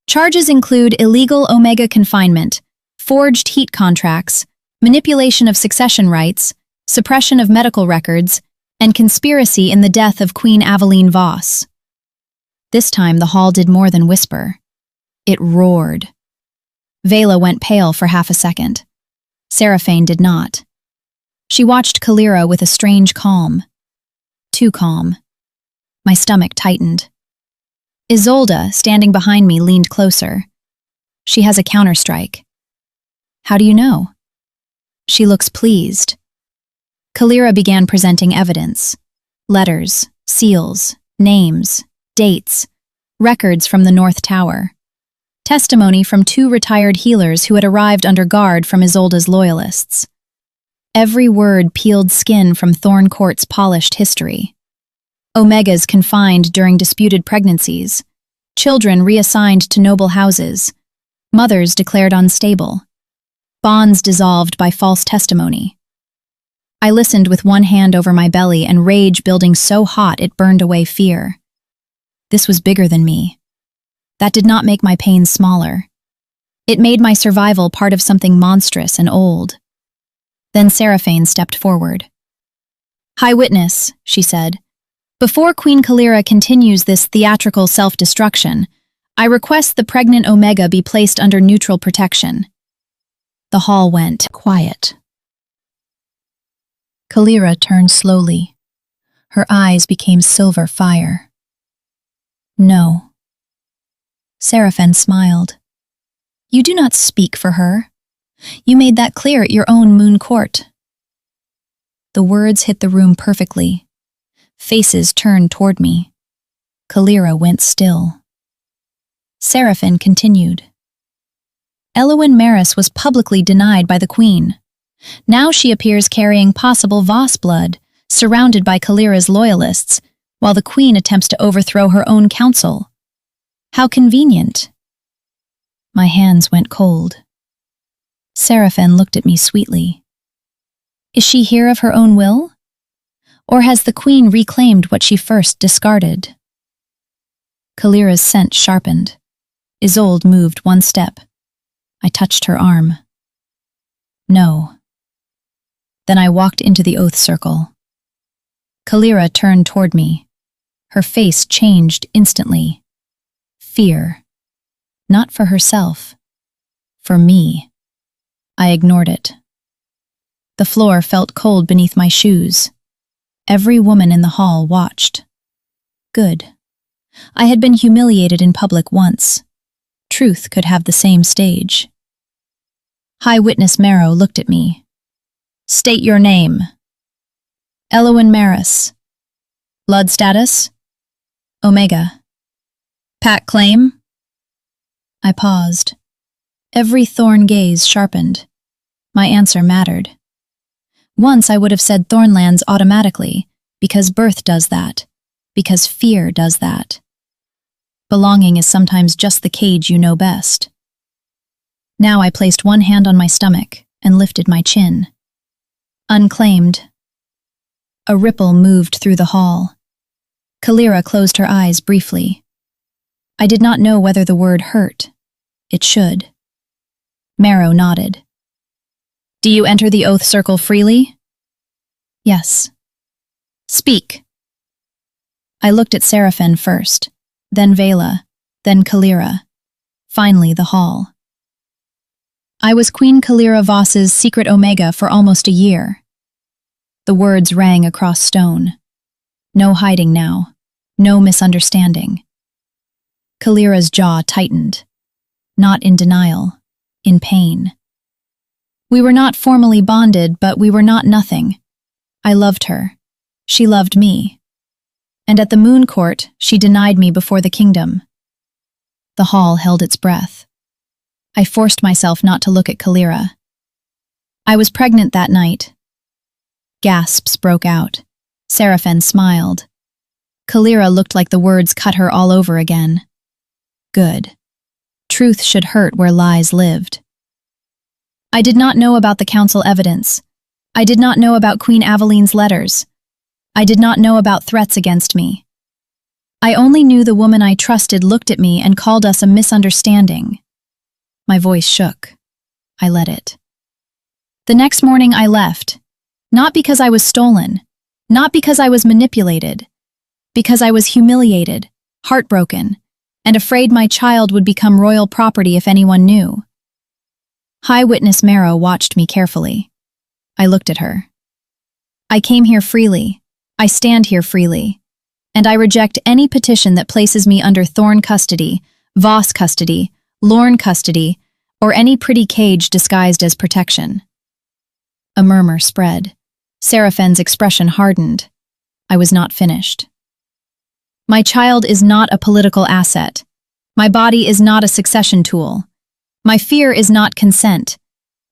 Charges include illegal Omega confinement, forged heat contracts, manipulation of succession rights, suppression of medical records, and conspiracy in the death of Queen Caelira Voss. This time the hall did more than whisper. It roared. Vela went pale for half a second. Seraphaine did not. She watched Caelira with a strange calm. Too calm. My stomach tightened. Isolde, standing behind me, leaned closer. She has a counterstrike. How do you know? She looks pleased. Caelira began presenting evidence. Letters, seals, names, dates, records from the North Tower. Testimony from 2 retired healers who had arrived under guard from Isolde's loyalists. Every word peeled skin from Thorn Court's polished history. Omegas confined during disputed pregnancies, children reassigned to noble houses, mothers declared unstable, bonds dissolved by false testimony. I listened with one hand over my belly and rage building so hot it burned away fear. This was bigger than me. That did not make my pain smaller. It made my survival part of something monstrous and old. Then Seraphaine stepped forward. High Witness, she said, before Queen Caelira continues this theatrical self-destruction, I request the pregnant Omega be placed under neutral protection. The hall went quiet. Caelira turned slowly. Her eyes became silver fire. No. Seraphaine smiled. You do not speak for her. You made that clear at your own moon court. The words hit the room perfectly. Faces turned toward me. Caelira went still. Seraphaine continued. Elowen Maris was publicly denied by the Queen. Now she appears carrying possible Voss blood, surrounded by Caelira's loyalists, while the Queen attempts to overthrow her own council. How convenient. My hands went cold. Seraphaine looked at me sweetly. Is she here of her own will? Or has the Queen reclaimed what she first discarded? Caelira's scent sharpened. Isolde moved one step. I touched her arm. No. Then I walked into the oath circle. Caelira turned toward me. Her face changed instantly. Fear. Not for herself. For me. I ignored it. The floor felt cold beneath my shoes. Every woman in the hall watched. Good. I had been humiliated in public once. truth could have the same stage. High Witness Marrow looked at me. State your name. Elowen Maris. Blood status? Omega. Pat claim? I paused. Every Thorn gaze sharpened. My answer mattered. Once I would have said Thornlands automatically, because birth does that, because fear does that. Belonging is sometimes just the cage you know best. Now I placed one hand on my stomach and lifted my chin. Unclaimed. A ripple moved through the hall. Caelira closed her eyes briefly. I did not know whether the word hurt. It should. Marrow nodded. Do you enter the oath circle freely? Yes. Speak. I looked at Seraphaine first, then Vela, then Caelira, finally the hall. I was Queen Caelira Voss's secret Omega for almost a year. The words rang across stone. No hiding now, no misunderstanding. Caelira's jaw tightened, not in denial, in pain. We were not formally bonded, but we were not nothing. I loved her. She loved me. And at the Moon Court, she denied me before the kingdom. The hall held its breath. I forced myself not to look at Caelira. I was pregnant that night. Gasps broke out. Seraphaine smiled. Caelira looked like the words cut her all over again. Good. Truth should hurt where lies lived. I did not know about the council evidence. I did not know about Queen Aveline's letters. I did not know about threats against me. I only knew the woman I trusted looked at me and called us a misunderstanding. My voice shook. I let it. The next morning I left. Not because I was stolen. Not because I was manipulated. Because I was humiliated, heartbroken, and afraid my child would become royal property if anyone knew. High Witness Marrow watched me carefully. I looked at her. I came here freely. I stand here freely. And I reject any petition that places me under Thorn custody, Voss custody, Lorne custody, or any pretty cage disguised as protection. A murmur spread. Seraphaine's expression hardened. I was not finished. My child is not a political asset. My body is not a succession tool. My fear is not consent.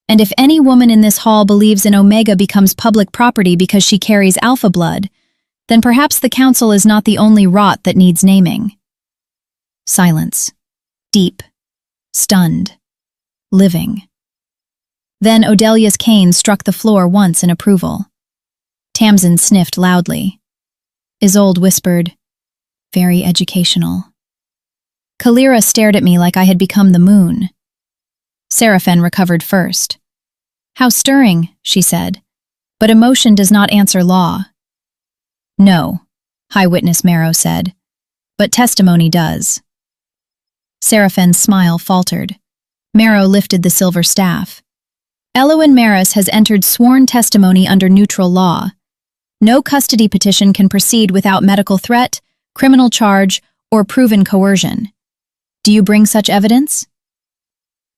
And if any woman in this hall believes an Omega becomes public property because she carries alpha blood, then perhaps the council is not the only rot that needs naming. Silence. Deep. Stunned. Living. Then Odelia's cane struck the floor once in approval. Tamsin sniffed loudly. Isolde whispered, "Very educational." Caelira stared at me like I had become the moon. Seraphaine recovered first. "How stirring," she said, "but emotion does not answer law." "No," High Witness Marrow said, "but testimony does." Seraphaine's smile faltered. Marrow lifted the silver staff. "Elowen Maris has entered sworn testimony under neutral law. No custody petition can proceed without medical threat, criminal charge, or proven coercion. Do you bring such evidence?"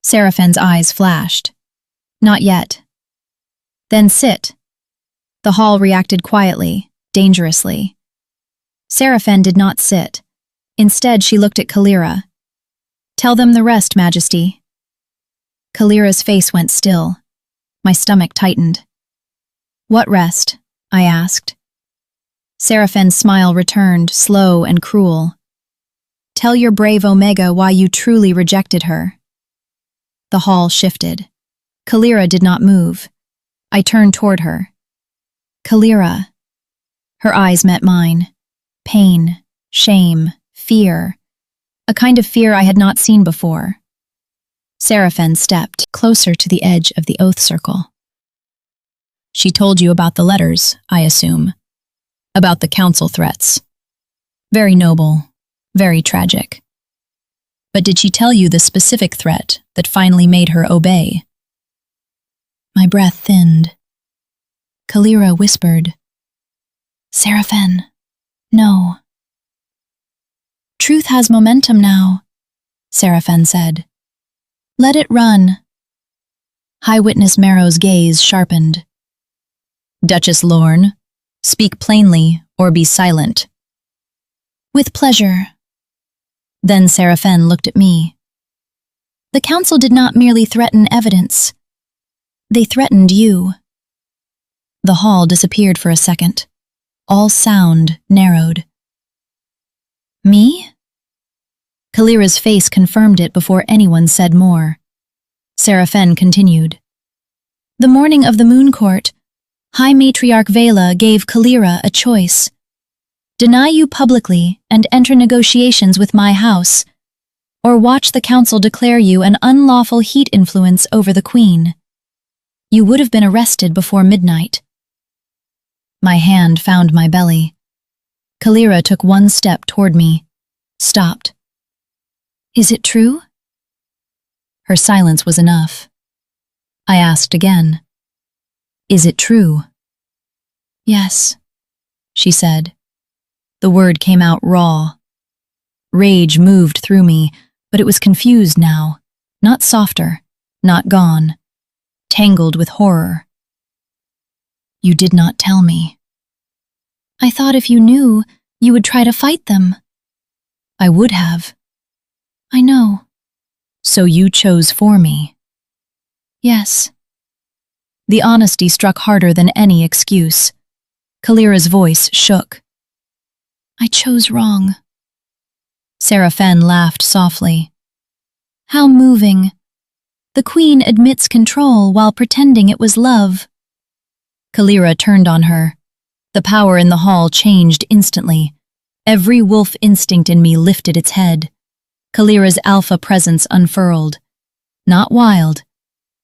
Seraphaine's eyes flashed. "Not yet." "Then sit." The hall reacted quietly, dangerously. Seraphaine did not sit. Instead, she looked at Caelira. "Tell them the rest, Majesty." Caelira's face went still. My stomach tightened. "What rest?" I asked. Seraphaine's smile returned, slow and cruel. "Tell your brave Omega why you truly rejected her." The hall shifted. Caelira did not move. I turned toward her. "Caelira." Her eyes met mine. Pain, shame, fear. A kind of fear I had not seen before. Seraphaine stepped closer to the edge of the oath circle. "She told you about the letters, I assume. About the council threats. Very noble, very tragic. But did she tell you the specific threat that finally made her obey?" My breath thinned. Caelira whispered, "Seraphaine, no. Truth has momentum now. Seraphaine said. Let it run. High Witness Marrow's gaze sharpened. Duchess Lorne, speak plainly or be silent. With pleasure. Then Seraphaine looked at me. The council did not merely threaten evidence. They threatened you. The hall disappeared for a second. All sound narrowed. Me? Caelira's face confirmed it before anyone said more. Seraphaine continued. The morning of the Moon Court, High Matriarch Vela gave Caelira a choice. Deny you publicly and enter negotiations with my house, or watch the council declare you an unlawful heat influence over the Queen. You would have been arrested before midnight. My hand found my belly. Caelira took one step toward me, stopped. Is it true? Her silence was enough. I asked again. Is it true? Yes, she said. The word came out raw. Rage moved through me, but it was confused now, not softer, not gone, tangled with horror. You did not tell me. I thought if you knew, you would try to fight them. I would have. I know. So you chose for me. Yes. The honesty struck harder than any excuse. Caelira's voice shook. I chose wrong. Seraphaine laughed softly. How moving. The Queen admits control while pretending it was love. Caelira turned on her. The power in the hall changed instantly. Every wolf instinct in me lifted its head. Caelira's alpha presence unfurled. Not wild.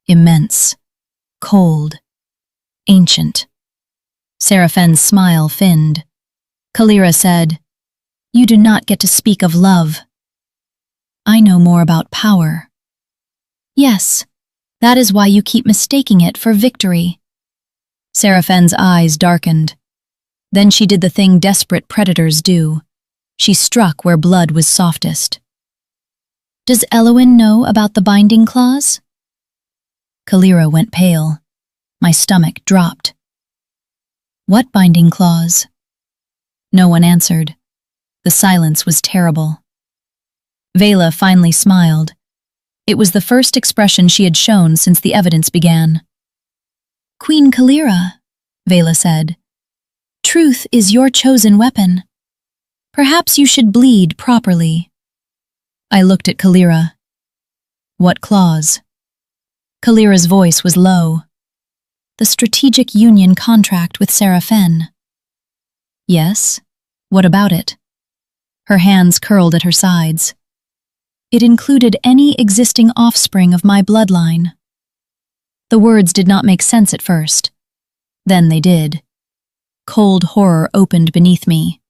Immense. Cold. Ancient. Seraphaine's smile thinned. Caelira said, You do not get to speak of love. I know more about power. Yes, that is why you keep mistaking it for victory. Seraphaine's eyes darkened. Then she did the thing desperate predators do. She struck where blood was softest. Does Elowen know about the binding clause? Caelira went pale. My stomach dropped. What binding clause? No one answered. The silence was terrible. Vela finally smiled. It was the first expression she had shown since the evidence began. Queen Caelira, Vela said, truth is your chosen weapon. Perhaps you should bleed properly. I looked at Caelira. What clause? Caelira's voice was low. The strategic union contract with Seraphaine. Yes? What about it? Her hands curled at her sides. It included any existing offspring of my bloodline. The words did not make sense at first. Then they did. Cold horror opened beneath me.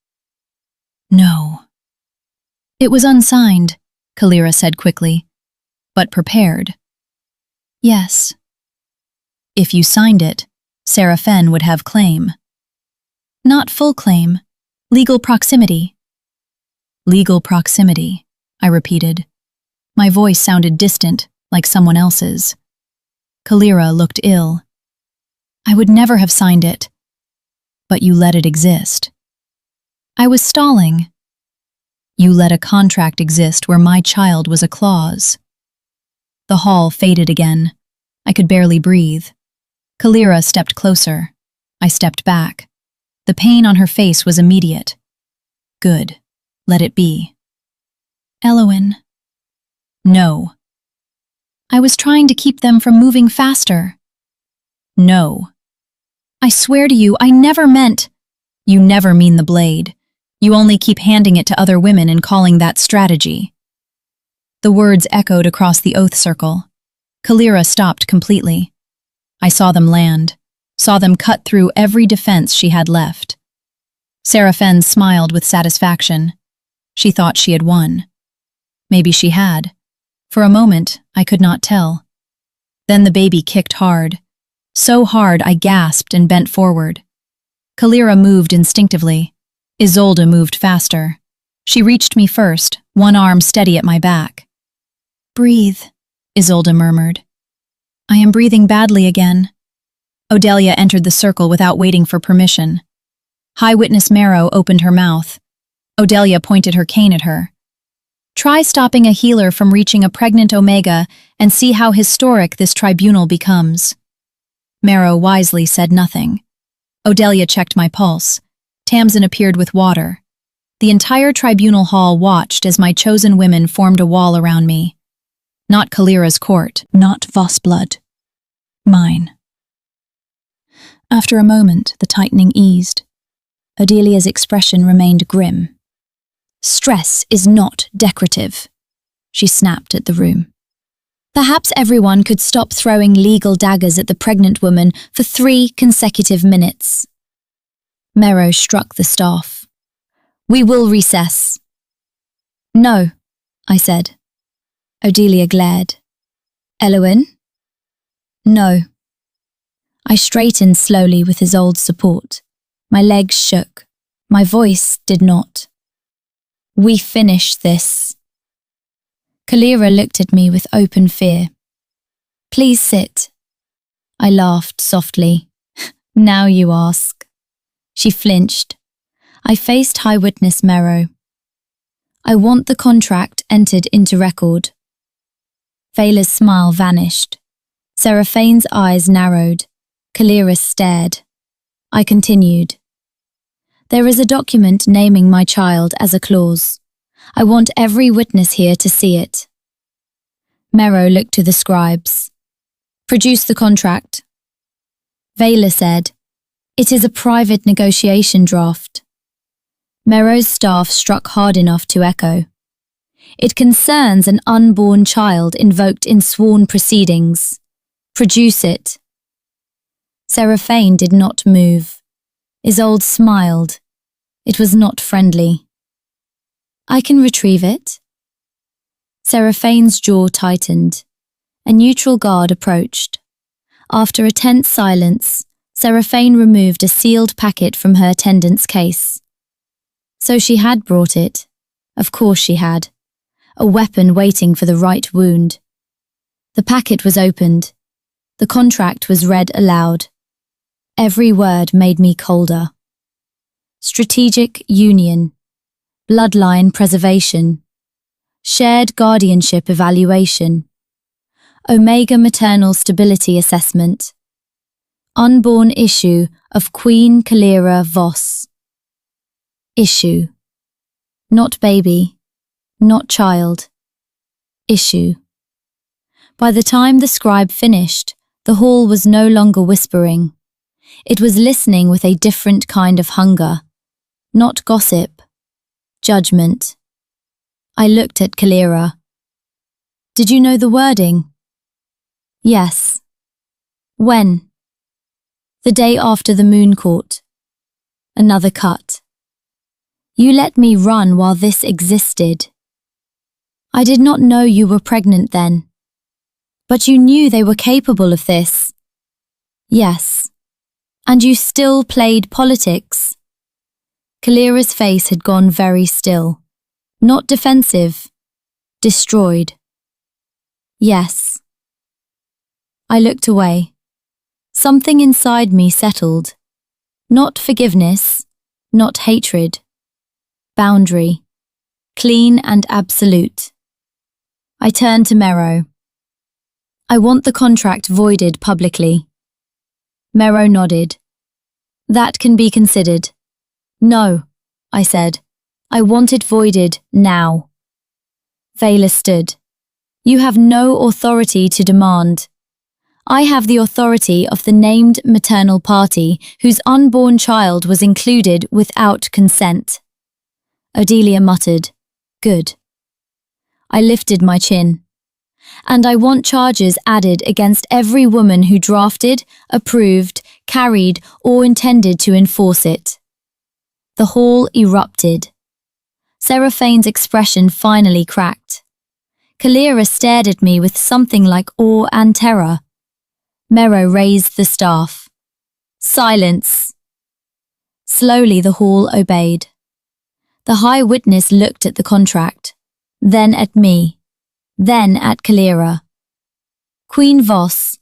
No. It was unsigned, Caelira said quickly, but prepared. Yes. If you signed it, Seraphaine would have claim. Not full claim. Legal proximity. Legal proximity, I repeated. My voice sounded distant, like someone else's. Caelira looked ill. I would never have signed it. But you let it exist. I was stalling. You let a contract exist where my child was a clause. The hall faded again. I could barely breathe. Caelira stepped closer. I stepped back. The pain on her face was immediate. Good. Let it be. Elowen. No. I was trying to keep them from moving faster. No. I swear to you, I never meant. You never mean the blade. You only keep handing it to other women and calling that strategy. The words echoed across the oath circle. Caelira stopped completely. I saw them land, saw them cut through every defense she had left. Seraphaine smiled with satisfaction. She thought she had won. Maybe she had. For a moment, I could not tell. Then the baby kicked hard. So hard I gasped and bent forward. Caelira moved instinctively. Isolde moved faster. She reached me first, one arm steady at my back. Breathe, Isolde murmured. I am breathing badly again. Odelia entered the circle without waiting for permission. High Witness Marrow opened her mouth. Odelia pointed her cane at her. Try stopping a healer from reaching a pregnant Omega and see how historic this tribunal becomes. Marrow wisely said nothing. Odelia checked my pulse. Tamsin appeared with water. The entire tribunal hall watched as my chosen women formed a wall around me. Not Caelira's court, not Voss blood. Mine. After a moment, the tightening eased. Odelia's expression remained grim. Stress is not decorative, she snapped at the room. Perhaps everyone could stop throwing legal daggers at the pregnant woman for 3 consecutive minutes. Marrow struck the staff. We will recess. No, I said. Odelia glared. Elowen? No. I straightened slowly with Isolde's support. My legs shook. My voice did not. We finish this. Caelira looked at me with open fear. Please sit. I laughed softly. Now you ask. She flinched. I faced High Witness Marrow. I want the contract entered into record. Vela's smile vanished. Seraphaine's eyes narrowed. Caelira stared. I continued. There is a document naming my child as a clause. I want every witness here to see it. Marrow looked to the scribes. Produce the contract. Vela said, It is a private negotiation draft. Marrow's staff struck hard enough to echo. It concerns an unborn child invoked in sworn proceedings. Produce it. Seraphaine did not move. Isolde smiled. It was not friendly. I can retrieve it. Seraphaine's jaw tightened. A neutral guard approached. After a tense silence, Seraphaine removed a sealed packet from her attendant's case. So she had brought it. Of course she had. A weapon waiting for the right wound. The packet was opened. The contract was read aloud. Every word made me colder. Strategic union. Bloodline preservation. Shared guardianship evaluation. Omega maternal stability assessment. Unborn issue of Queen Caelira Voss. Issue. Not baby. Not child. Issue. By the time the scribe finished, the hall was no longer whispering. It was listening with a different kind of hunger. Not gossip. Judgment. I looked at Caelira. Did you know the wording? Yes. When? The day after the moon court. Another cut. You let me run while this existed. I did not know you were pregnant then. But you knew they were capable of this. Yes. And you still played politics. Caelira's face had gone very still. Not defensive. Destroyed. Yes. I looked away. Something inside me settled. Not forgiveness. Not hatred. Boundary. Clean and absolute. I turned to Marrow. I want the contract voided publicly. Marrow nodded. That can be considered. No, I said. I want it voided now. Vela stood. You have no authority to demand. I have the authority of the named maternal party whose unborn child was included without consent. Odelia muttered, Good. I lifted my chin. And I want charges added against every woman who drafted, approved, carried, or intended to enforce it. The hall erupted. Seraphaine's expression finally cracked. Caelira stared at me with something like awe and terror. Marrow raised the staff. Silence. Slowly the hall obeyed. The High Witness looked at the contract, then at me. then at Caelira. Queen Voss,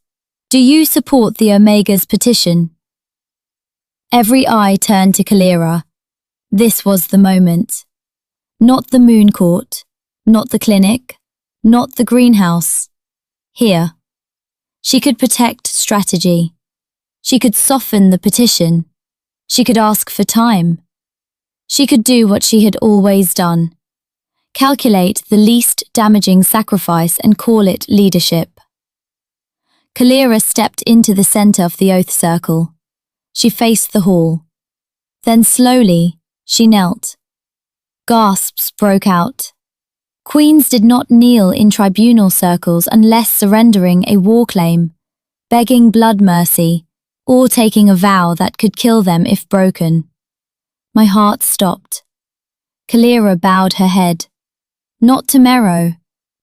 do you support the Omega's petition? Every eye turned to Caelira. This was the moment. Not the moon court, not the clinic, not the greenhouse. Here. She could protect strategy. She could soften the petition. She could ask for time. She could do what she had always done. Calculate the least damaging sacrifice and call it leadership. Caelira stepped into the centre of the oath circle. She faced the hall. Then slowly, she knelt. Gasps broke out. Queens did not kneel in tribunal circles unless surrendering a war claim, begging blood mercy, or taking a vow that could kill them if broken. My heart stopped. Caelira bowed her head. Not to Mero,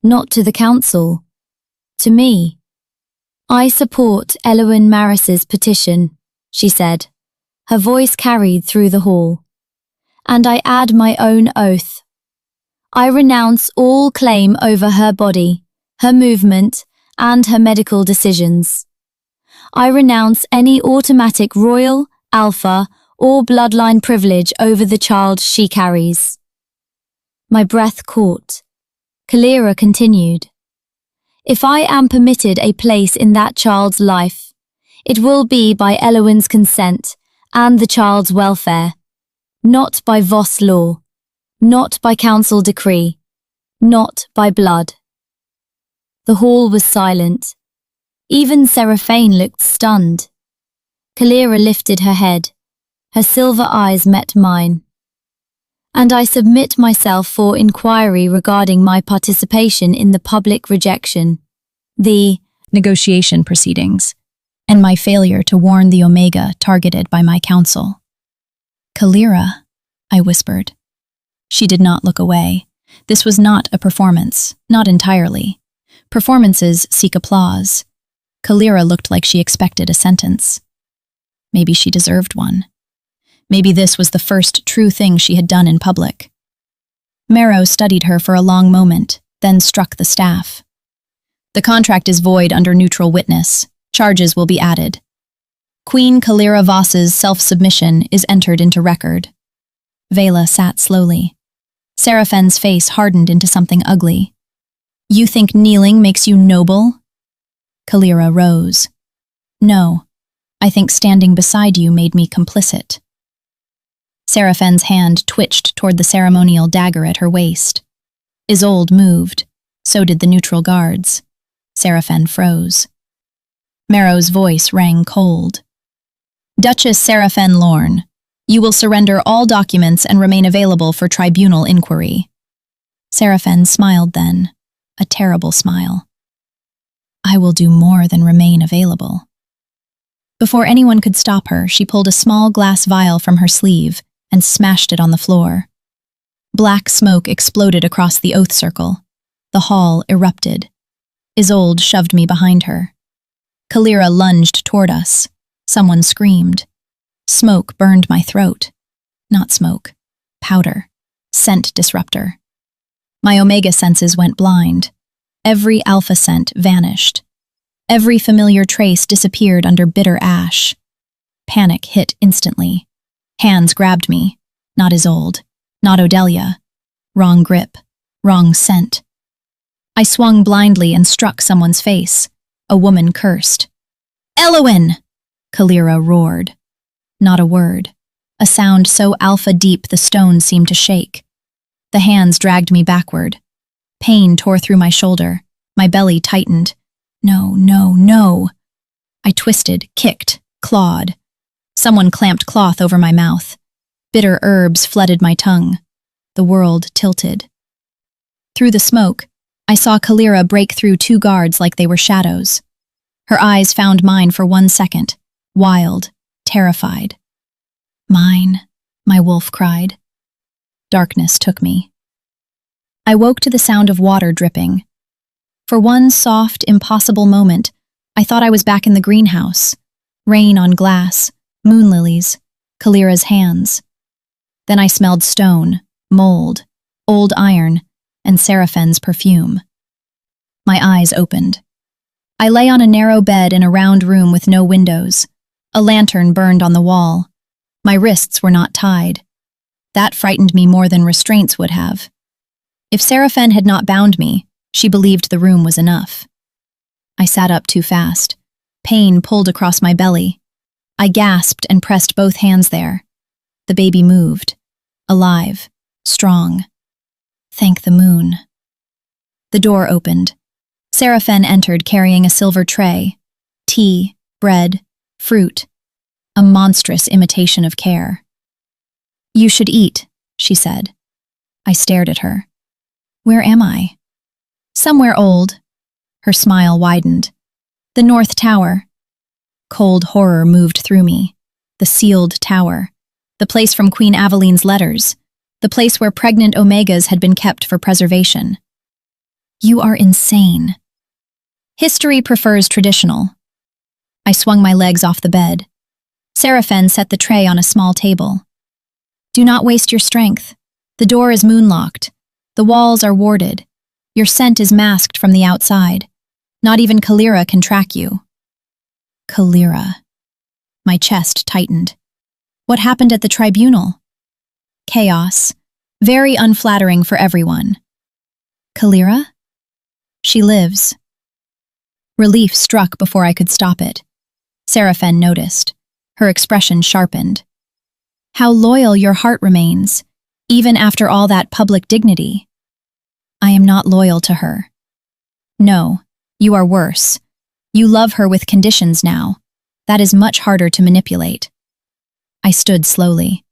not to the council. To me. I support Elowen Maris's petition, she said. Her voice carried through the hall. And I add my own oath. I renounce all claim over her body, her movement, and her medical decisions. I renounce any automatic royal, alpha, or bloodline privilege over the child she carries. My breath caught. Caelira continued. If I am permitted a place in that child's life, it will be by Elowen's consent and the child's welfare, not by Voss law, not by council decree, not by blood. The hall was silent. Even Seraphaine looked stunned. Caelira lifted her head. Her silver eyes met mine. And I submit myself for inquiry regarding my participation in the public rejection, the negotiation proceedings, and my failure to warn the Omega targeted by my counsel. Caelira, I whispered. She did not look away. This was not a performance, not entirely. Performances seek applause. Caelira looked like she expected a sentence. Maybe she deserved one. Maybe this was the first true thing she had done in public. Mero studied her for a long moment, then struck the staff. The contract is void under neutral witness. Charges will be added. Queen Caelira Voss's self-submission is entered into record. Vela sat slowly. Seraphaine's face hardened into something ugly. You think kneeling makes you noble? Caelira rose. No, I think standing beside you made me complicit. Seraphaine's hand twitched toward the ceremonial dagger at her waist. Isolde moved. So did the neutral guards. Seraphaine froze. Mero's voice rang cold. Duchess Seraphaine Lorne, you will surrender all documents and remain available for tribunal inquiry. Seraphaine smiled then, a terrible smile. I will do more than remain available. Before anyone could stop her, she pulled a small glass vial from her sleeve and smashed it on the floor. Black smoke exploded across the oath circle. The hall erupted. Isolde shoved me behind her. Caelira lunged toward us. Someone screamed. Smoke burned my throat. Not smoke. Powder. Scent disruptor. My Omega senses went blind. Every alpha scent vanished. Every familiar trace disappeared under bitter ash. Panic hit instantly. Hands grabbed me. Not Isolde. Not Odelia. Wrong grip. Wrong scent. I swung blindly and struck someone's face. A woman cursed. Elowen! Caelira roared. Not a word. A sound so alpha deep the stones seemed to shake. The hands dragged me backward. Pain tore through my shoulder. My belly tightened. No, no, no. I twisted, kicked, clawed. Someone clamped cloth over my mouth. Bitter herbs flooded my tongue. The world tilted. Through the smoke, I saw Caelira break through two guards like they were shadows. Her eyes found mine for 1 second, wild, terrified. Mine, my wolf cried. Darkness took me. I woke to the sound of water dripping. For one soft, impossible moment, I thought I was back in the greenhouse. Rain on glass, moon lilies, Caelira's hands. Then I smelled stone, mold, old iron, and Seraphaine's perfume. My eyes opened. I lay on a narrow bed in a round room with no windows. A lantern burned on the wall. My wrists were not tied. That frightened me more than restraints would have. If Seraphaine had not bound me, she believed the room was enough. I sat up too fast. Pain pulled across my belly. I gasped and pressed both hands there. The baby moved. Alive. Strong. Thank the moon. The door opened. Seraphaine entered carrying a silver tray. Tea, bread, fruit. A monstrous imitation of care. "You should eat," she said. I stared at her. "Where am I?" "Somewhere old." Her smile widened. "The North Tower." Cold horror moved through me. The sealed tower. The place from Queen Aveline's letters. The place where pregnant omegas had been kept for preservation. "You are insane." "History prefers traditional." I swung my legs off the bed. Seraphaine set the tray on a small table. "Do not waste your strength. The door is moonlocked. The walls are warded. Your scent is masked from the outside. Not even Caelira can track you." Caelira. My chest tightened. What happened at the tribunal? Chaos. Very unflattering for everyone. Caelira? She lives. Relief struck before I could stop it. Seraphaine noticed. Her expression sharpened. "How loyal your heart remains, even after all that public dignity." "I am not loyal to her." "No, you are worse. You love her with conditions now. That is much harder to manipulate." I stood slowly.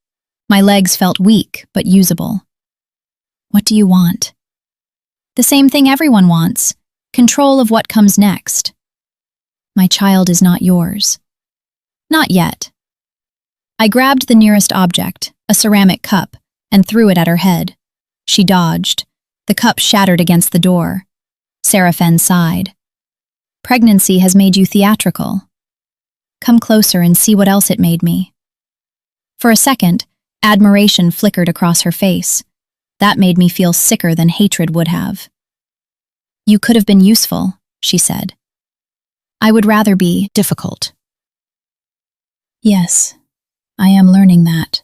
My legs felt weak, but usable. "What do you want?" "The same thing everyone wants. Control of what comes next." "My child is not yours." "Not yet." I grabbed the nearest object, a ceramic cup, and threw it at her head. She dodged. The cup shattered against the door. Seraphaine sighed. "Pregnancy has made you theatrical. Come closer and see what else it made me." For a second, admiration flickered across her face. That made me feel sicker than hatred would have. "You could have been useful," she said. "I would rather be difficult." "Yes, I am learning that."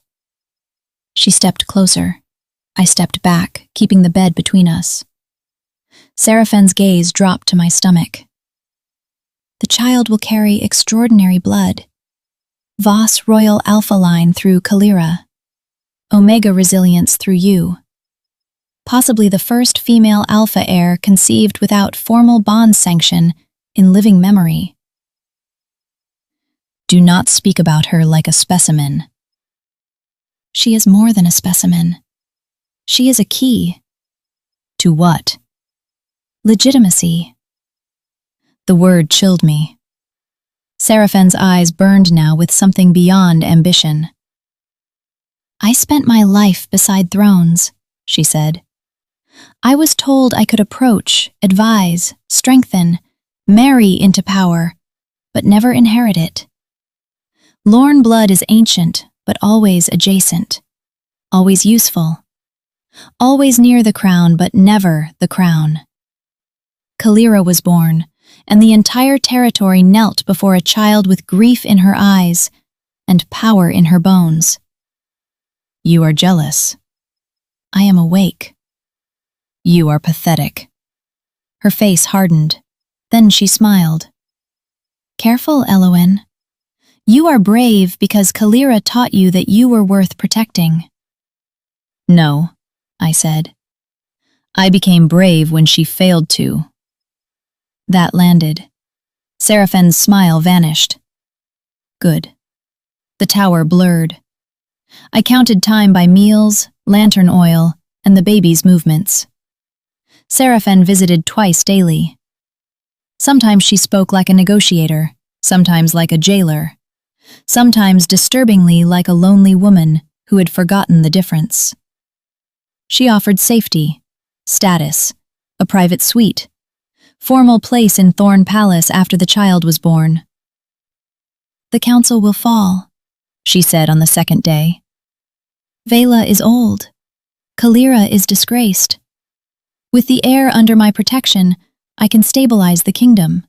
She stepped closer. I stepped back, keeping the bed between us. Seraphaine's gaze dropped to my stomach. "The child will carry extraordinary blood. Voss royal alpha line through Caelira. Omega resilience through you. Possibly the first female alpha heir conceived without formal bond sanction in living memory." "Do not speak about her like a specimen." "She is more than a specimen. She is a key." "To what?" "Legitimacy." The word chilled me. Seraphaine's eyes burned now with something beyond ambition. "I spent my life beside thrones," she said. "I was told I could approach, advise, strengthen, marry into power, but never inherit it. Lorn blood is ancient, but always adjacent, always useful, always near the crown, but never the crown. Caelira was born, and the entire territory knelt before a child with grief in her eyes and power in her bones." "You are jealous." "I am awake." "You are pathetic." Her face hardened. Then she smiled. "Careful, Elowen. You are brave because Caelira taught you that you were worth protecting." "No," I said. "I became brave when she failed to." That landed. Seraphaine's smile vanished. Good. The tower blurred. I counted time by meals, lantern oil, and the baby's movements. Seraphaine visited twice daily. Sometimes she spoke like a negotiator, sometimes like a jailer, sometimes disturbingly like a lonely woman who had forgotten the difference. She offered safety, status, a private suite, formal place in Thorn Palace after the child was born. "The council will fall," she said on the second day. "Vela is old. Caelira is disgraced. With the heir under my protection, I can stabilize the kingdom.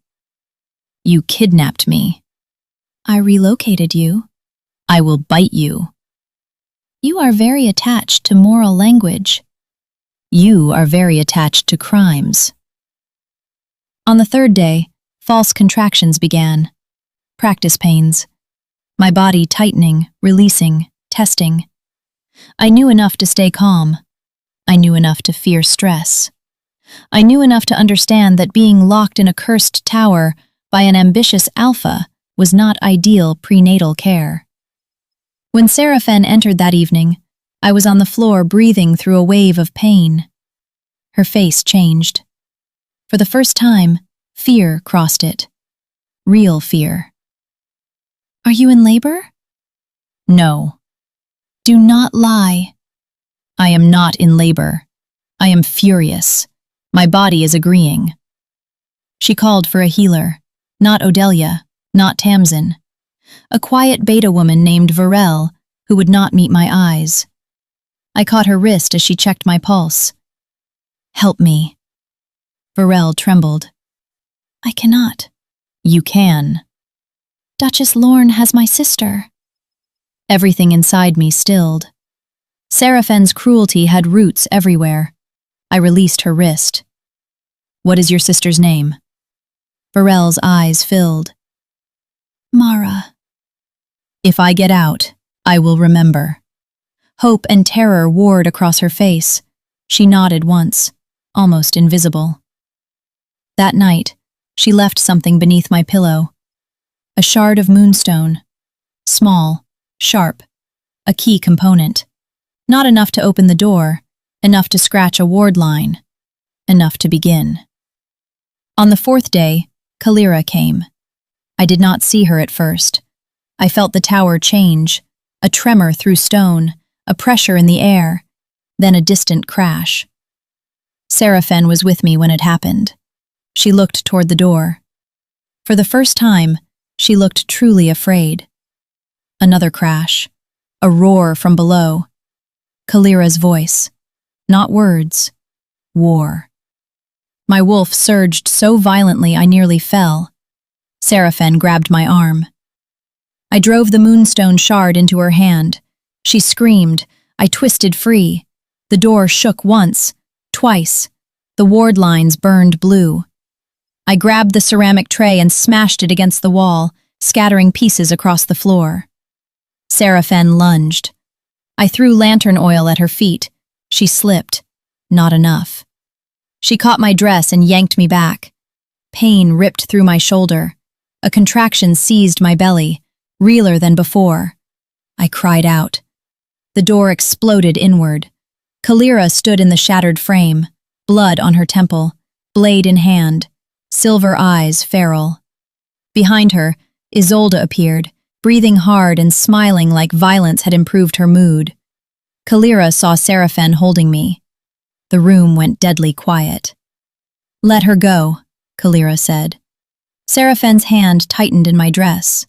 You kidnapped me. I relocated you. I will bite you. You are very attached to moral language. You are very attached to crimes. On the third day, false contractions began. Practice pains. My body tightening, releasing, testing. I knew enough to stay calm. I knew enough to fear stress. I knew enough to understand that being locked in a cursed tower by an ambitious alpha was not ideal prenatal care. When Seraphaine entered that evening, I was on the floor breathing through a wave of pain. Her face changed. For the first time, fear crossed it. Real fear. Are you in labor? No. Do not lie. I am not in labor. I am furious. My body is agreeing. She called for a healer. Not Odelia, not Tamsin. A quiet beta woman named Varel, who would not meet my eyes. I caught her wrist as she checked my pulse. Help me. Varel trembled. I cannot. You can. Duchess Lorne has my sister. Everything inside me stilled. Seraphaine's cruelty had roots everywhere. I released her wrist. What is your sister's name? Varel's eyes filled. Mara. If I get out, I will remember. Hope and terror warred across her face. She nodded once, almost invisible. That night, she left something beneath my pillow. A shard of moonstone. Small, sharp, a key component. Not enough to open the door, enough to scratch a ward line, enough to begin. On the fourth day, Caelira came. I did not see her at first. I felt the tower change, a tremor through stone, a pressure in the air, then a distant crash. Seraphaine was with me when it happened. She looked toward the door. For the first time, she looked truly afraid. Another crash, a roar from below. Caelira's voice. Not words. War. My wolf surged so violently I nearly fell. Seraphaine grabbed my arm. I drove the moonstone shard into her hand. She screamed. I twisted free. The door shook once, twice. The ward lines burned blue. I grabbed the ceramic tray and smashed it against the wall, scattering pieces across the floor. Seraphaine lunged. I threw lantern oil at her feet. She slipped. Not enough. She caught my dress and yanked me back. Pain ripped through my shoulder. A contraction seized my belly, realer than before. I cried out. The door exploded inward. Caelira stood in the shattered frame, blood on her temple, blade in hand, silver eyes feral. Behind her, Isolde appeared, breathing hard and smiling like violence had improved her mood. Caelira saw Seraphaine holding me. The room went deadly quiet. Let her go, Caelira said. Seraphaine's hand tightened in my dress.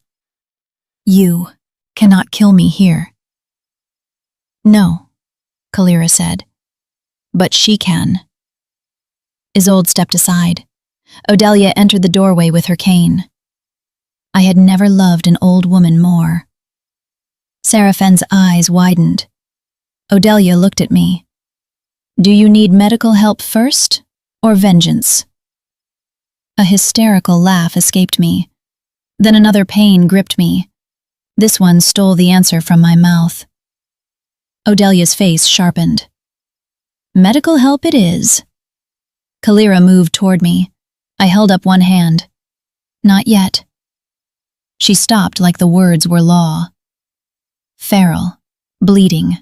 You cannot kill me here. No, Caelira said. But she can. Isolde stepped aside. Odelia entered the doorway with her cane. I had never loved an old woman more. Seraphaine's eyes widened. Odelia looked at me. Do you need medical help first, or vengeance? A hysterical laugh escaped me. Then another pain gripped me. This one stole the answer from my mouth. Odelia's face sharpened. Medical help it is. Caelira moved toward me. I held up one hand. Not yet. She stopped like the words were law. Feral, bleeding.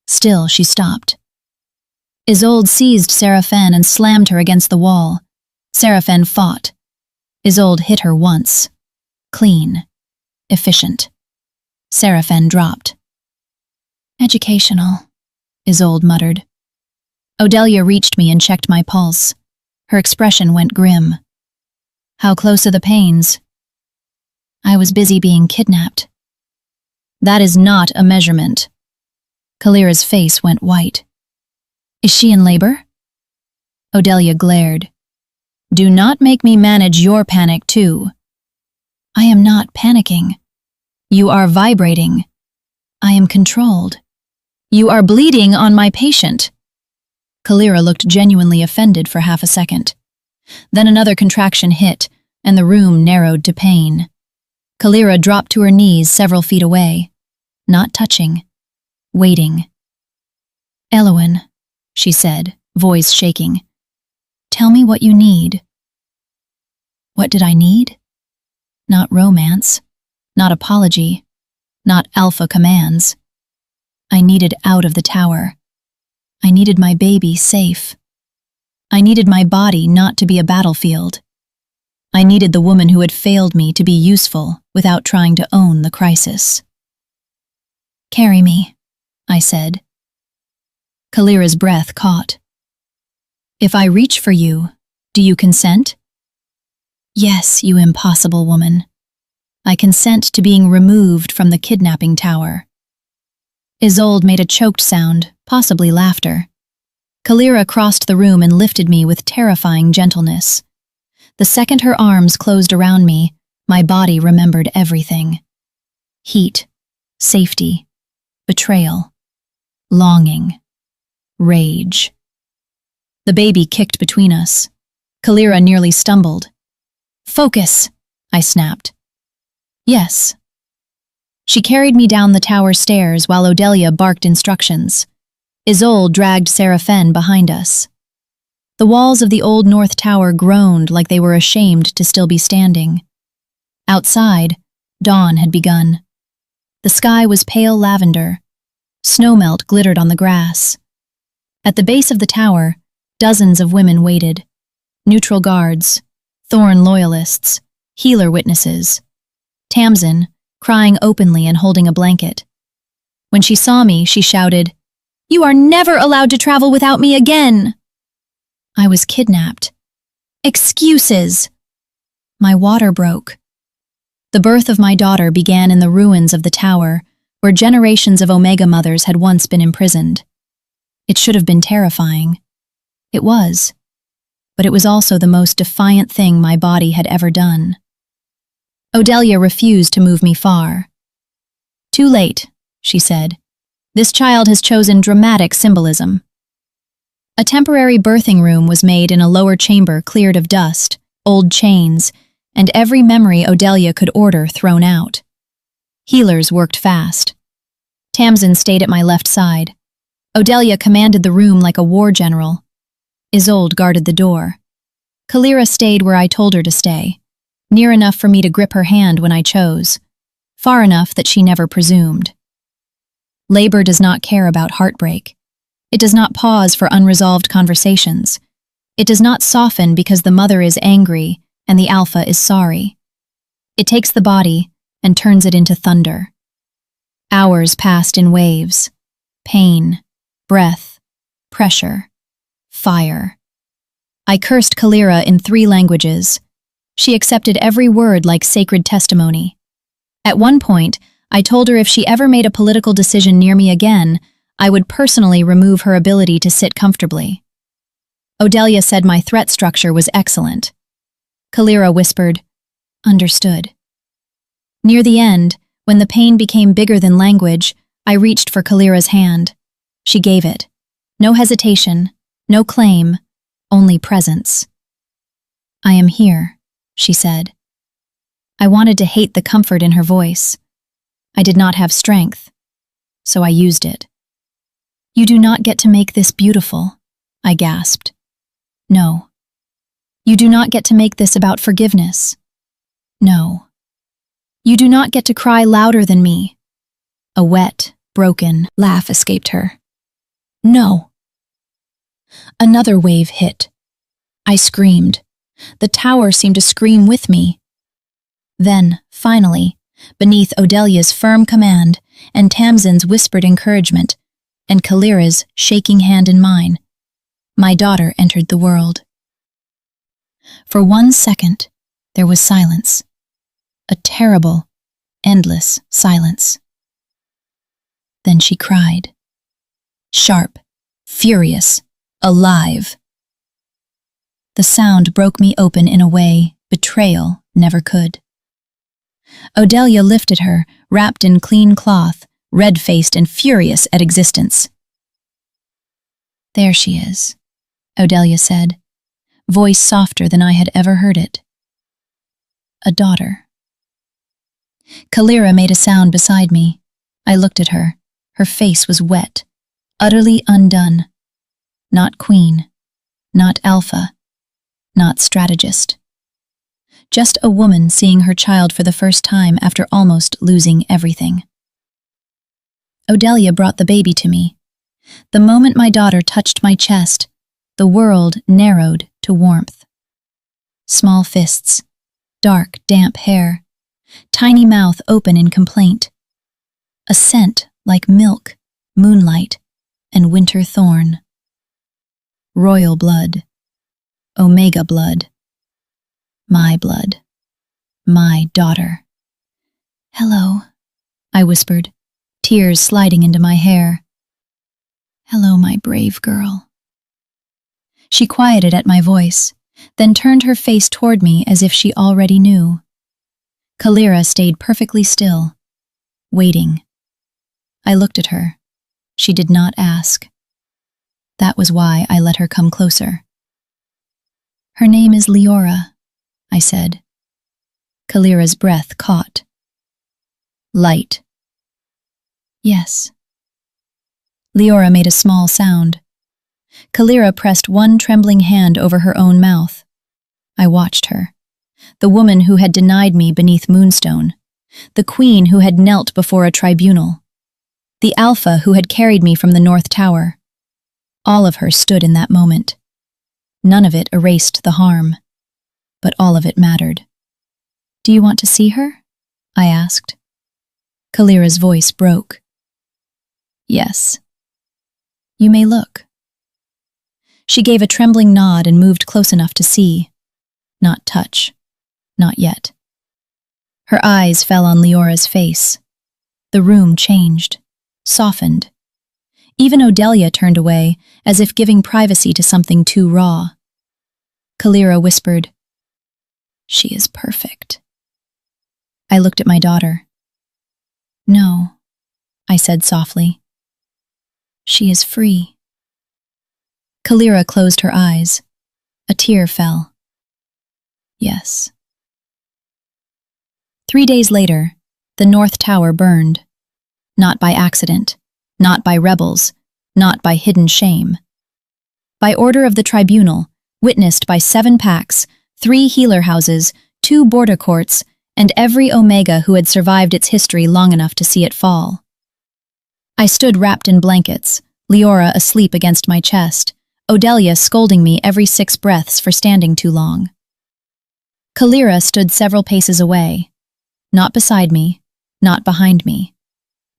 Still, she stopped. Isolde seized Seraphaine and slammed her against the wall. Seraphaine fought. Isolde hit her once. Clean. Efficient. Seraphaine dropped. Educational, Isolde muttered. Odelia reached me and checked my pulse. Her expression went grim. How close are the pains? I was busy being kidnapped. That is not a measurement. Caelira's face went white. Is she in labor? Odelia glared. Do not make me manage your panic too. I am not panicking. You are vibrating. I am controlled. You are bleeding on my patient. Caelira looked genuinely offended for half a second. Then another contraction hit, and the room narrowed to pain. Caelira dropped to her knees several feet away, not touching, waiting. Elowen, she said, voice shaking. Tell me what you need. What did I need? Not romance, not apology, not alpha commands. I needed out of the tower. I needed my baby safe. I needed my body not to be a battlefield. I needed the woman who had failed me to be useful without trying to own the crisis. Carry me, I said. Caelira's breath caught. If I reach for you, do you consent? Yes, you impossible woman. I consent to being removed from the kidnapping tower. Isolde made a choked sound, possibly laughter. Caelira crossed the room and lifted me with terrifying gentleness. The second her arms closed around me, my body remembered everything. Heat, safety, betrayal, longing, rage. The baby kicked between us. Caelira nearly stumbled. Focus, I snapped. Yes. She carried me down the tower stairs while Odelia barked instructions. Isolde dragged Seraphaine behind us. The walls of the old North Tower groaned like they were ashamed to still be standing. Outside, dawn had begun. The sky was pale lavender. Snowmelt glittered on the grass. At the base of the tower, dozens of women waited. Neutral guards, Thorn loyalists, healer witnesses. Tamsin, crying openly and holding a blanket. When she saw me, she shouted, "You are never allowed to travel without me again!" I was kidnapped. Excuses! My water broke. The birth of my daughter began in the ruins of the tower, where generations of Omega mothers had once been imprisoned. It should have been terrifying. It was. But it was also the most defiant thing my body had ever done. Odelia refused to move me far. Too late, she said. This child has chosen dramatic symbolism. A temporary birthing room was made in a lower chamber cleared of dust, old chains, and every memory Odelia could order thrown out. Healers worked fast. Tamsin stayed at my left side. Odelia commanded the room like a war general. Isolde guarded the door. Caelira stayed where I told her to stay, near enough for me to grip her hand when I chose, far enough that she never presumed. Labor does not care about heartbreak. It does not pause for unresolved conversations. It does not soften because the mother is angry and the alpha is sorry. It takes the body and turns it into thunder. Hours passed in waves. Pain, breath, pressure, fire. I cursed Caelira in 3 languages. She accepted every word like sacred testimony. At one point, I told her if she ever made a political decision near me again, I would personally remove her ability to sit comfortably. Odelia said my threat structure was excellent. Caelira whispered, "Understood." Near the end, when the pain became bigger than language, I reached for Caelira's hand. She gave it. No hesitation, no claim, only presence. "I am here," she said. I wanted to hate the comfort in her voice. I did not have strength, so I used it. "You do not get to make this beautiful," I gasped. "No. You do not get to make this about forgiveness." "No. You do not get to cry louder than me." A wet, broken laugh escaped her. "No." Another wave hit. I screamed. The tower seemed to scream with me. Then, finally, beneath Odelia's firm command and Tamsin's whispered encouragement, and Caelira's shaking hand in mine, my daughter entered the world. For 1 second, there was silence. A terrible, endless silence. Then she cried. Sharp, furious, alive. The sound broke me open in a way betrayal never could. Odelia lifted her, wrapped in clean cloth, red-faced and furious at existence. "There she is," Odelia said, voice softer than I had ever heard it. "A daughter." Caelira made a sound beside me. I looked at her. Her face was wet, utterly undone. Not queen, not alpha, not strategist. Just a woman seeing her child for the first time after almost losing everything. Odelia brought the baby to me. The moment my daughter touched my chest, the world narrowed to warmth. Small fists, dark, damp hair, tiny mouth open in complaint. A scent like milk, moonlight, and winter thorn. Royal blood. Omega blood. My blood. My daughter. "Hello," I whispered, tears sliding into my hair. "Hello, my brave girl." She quieted at my voice, then turned her face toward me as if she already knew. Caelira stayed perfectly still, waiting. I looked at her. She did not ask. That was why I let her come closer. "Her name is Leora," I said. Caelira's breath caught. "Light." "Yes." Leora made a small sound. Caelira pressed one trembling hand over her own mouth. I watched her. The woman who had denied me beneath Moonstone. The queen who had knelt before a tribunal. The alpha who had carried me from the North Tower. All of her stood in that moment. None of it erased the harm, but all of it mattered. "Do you want to see her?" I asked. Caelira's voice broke. "Yes." "You may look." She gave a trembling nod and moved close enough to see. Not touch. Not yet. Her eyes fell on Leora's face. The room changed, softened. Even Odelia turned away, as if giving privacy to something too raw. Caelira whispered, "She is perfect." I looked at my daughter. "No," I said softly. "She is free." Caelira closed her eyes. A tear fell. "Yes." 3 days later, the North Tower burned. Not by accident, not by rebels, not by hidden shame. By order of the tribunal, witnessed by 7 packs, 3 healer houses, 2 border courts, and every Omega who had survived its history long enough to see it fall. I stood wrapped in blankets, Leora asleep against my chest, Odelia scolding me every 6 breaths for standing too long. Caelira stood several paces away, not beside me, not behind me,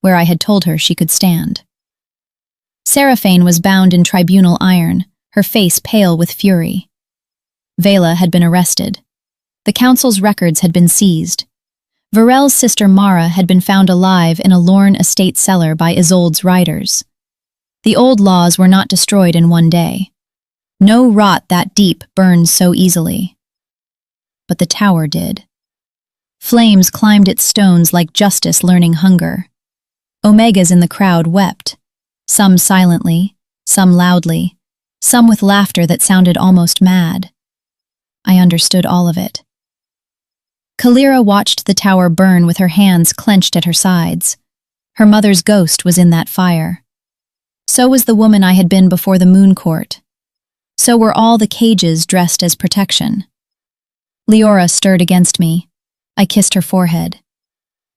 where I had told her she could stand. Seraphaine was bound in tribunal iron, her face pale with fury. Vela had been arrested. The council's records had been seized. Varel's sister Mara had been found alive in a Lorne estate cellar by Isolde's riders. The old laws were not destroyed in one day. No rot that deep burns so easily. But the tower did. Flames climbed its stones like justice learning hunger. Omegas in the crowd wept, some silently, some loudly, some with laughter that sounded almost mad. I understood all of it. Caelira watched the tower burn with her hands clenched at her sides. Her mother's ghost was in that fire. So was the woman I had been before the Moon Court. So were all the cages dressed as protection. Leora stirred against me. I kissed her forehead.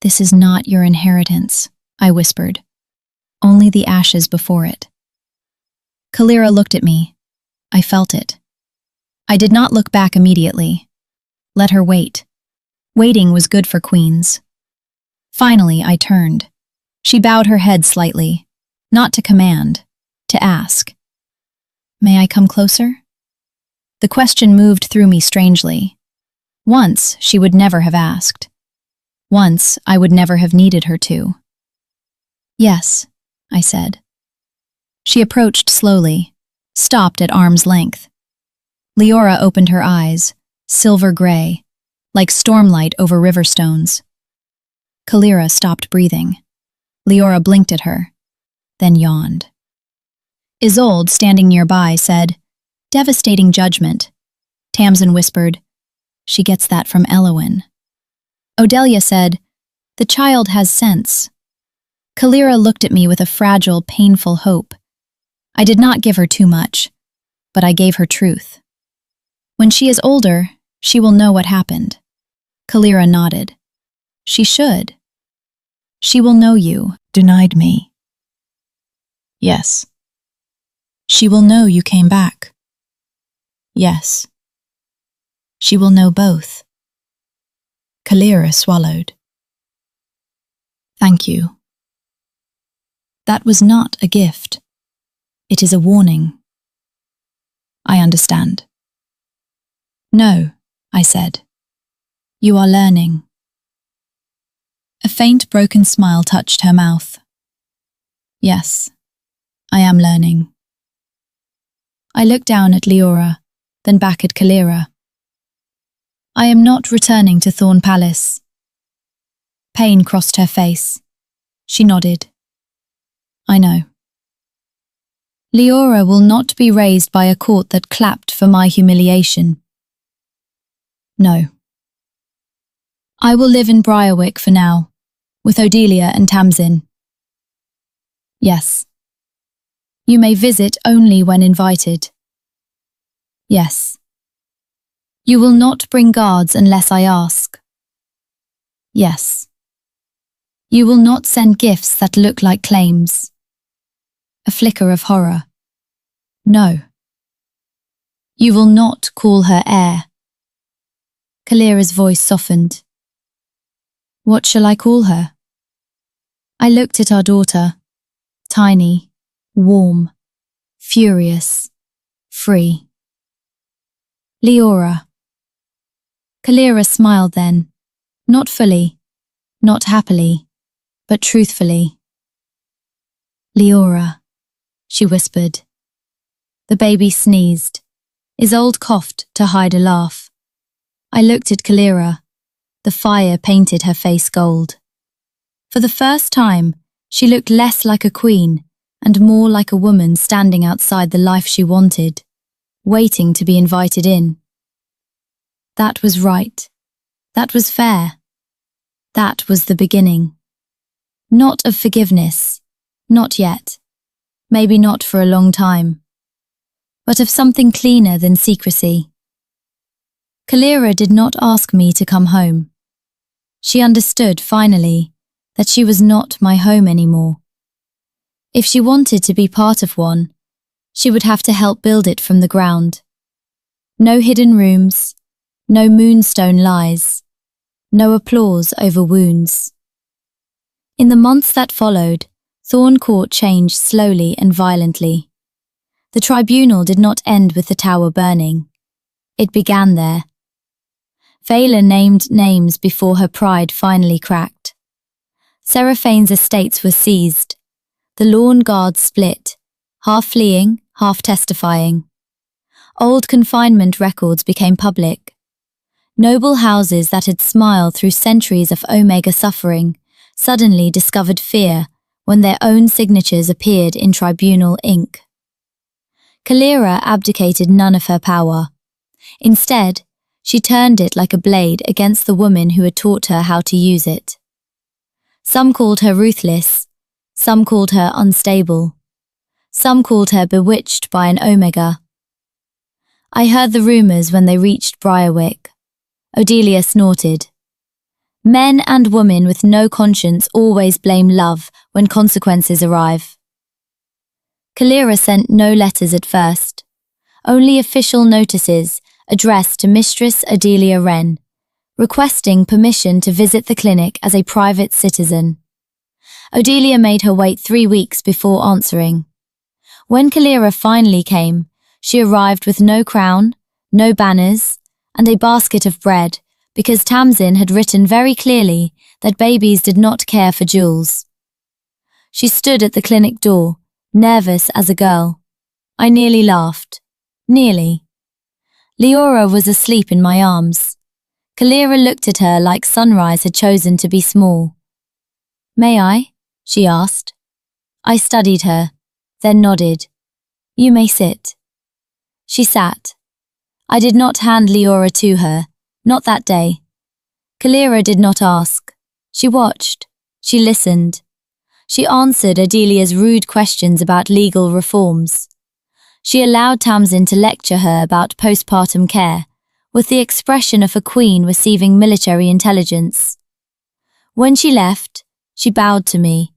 "This is not your inheritance," I whispered. "Only the ashes before it." Caelira looked at me. I felt it. I did not look back immediately. Let her wait. Waiting was good for queens. Finally, I turned. She bowed her head slightly, not to command, to ask. "May I come closer?" The question moved through me strangely. Once, she would never have asked. Once, I would never have needed her to. "Yes," I said. She approached slowly, stopped at arm's length. Leora opened her eyes, silver gray, like stormlight over river stones. Caelira stopped breathing. Leora blinked at her, then yawned. Isolde, standing nearby, said, "Devastating judgment." Tamsin whispered, "She gets that from Elowen." Odelia said, "The child has sense." Caelira looked at me with a fragile, painful hope. I did not give her too much, but I gave her truth. "When she is older, she will know what happened." Caelira nodded. "She should. She will know you denied me." "Yes." "She will know you came back." "Yes." "She will know both." Caelira swallowed. "Thank you." "That was not a gift. It is a warning." "I understand." "No," I said. "You are learning." A faint, broken smile touched her mouth. "Yes, I am learning." I looked down at Leora, then back at Caelira. "I am not returning to Thorn Palace." Pain crossed her face. She nodded. "I know." "Leora will not be raised by a court that clapped for my humiliation." "No." "I will live in Briarwick for now, with Odelia and Tamsin." "Yes." "You may visit only when invited." "Yes." "You will not bring guards unless I ask." "Yes." "You will not send gifts that look like claims." A flicker of horror. "No." "You will not call her heir." Caelira's voice softened. "What shall I call her?" I looked at our daughter, tiny, warm, furious, free. "Leora." Caelira smiled then, not fully, not happily, but truthfully. "Leora," she whispered. The baby sneezed. Isolde coughed to hide a laugh. I looked at Caelira. The fire painted her face gold. For the first time, she looked less like a queen and more like a woman standing outside the life she wanted, waiting to be invited in. That was right. That was fair. That was the beginning. Not of forgiveness. Not yet. Maybe not for a long time. But of something cleaner than secrecy. Caelira did not ask me to come home. She understood, finally, that she was not my home anymore. If she wanted to be part of one, she would have to help build it from the ground. No hidden rooms, no moonstone lies, no applause over wounds. In the months that followed, Thorn Court changed slowly and violently. The tribunal did not end with the tower burning. It began there. Vela named names before her pride finally cracked. Seraphane's estates were seized. The lawn guards split, half fleeing, half testifying. Old confinement records became public. Noble houses that had smiled through centuries of Omega suffering suddenly discovered fear when their own signatures appeared in tribunal ink. Caelira abdicated none of her power. Instead, she turned it like a blade against the woman who had taught her how to use it. Some called her ruthless, some called her unstable, some called her bewitched by an Omega. I heard the rumours when they reached Briarwick. Odelia snorted. Men and women with no conscience always blame love when consequences arrive. Caelira sent no letters at first, only official notices addressed to Mistress Odelia Wren, requesting permission to visit the clinic as a private citizen. Odelia made her wait 3 weeks before answering. When Caelira finally came, she arrived with no crown, no banners, and a basket of bread, because Tamsin had written very clearly that babies did not care for jewels. She stood at the clinic door, nervous as a girl. I nearly laughed. Nearly. Caelira was asleep in my arms. Caelira looked at her like sunrise had chosen to be small. "May I?" she asked. I studied her, then nodded. "You may sit." She sat. I did not hand Caelira to her, not that day. Caelira did not ask. She watched. She listened. She answered Adelia's rude questions about legal reforms. She allowed Tamsin to lecture her about postpartum care, with the expression of a queen receiving military intelligence. When she left, she bowed to me.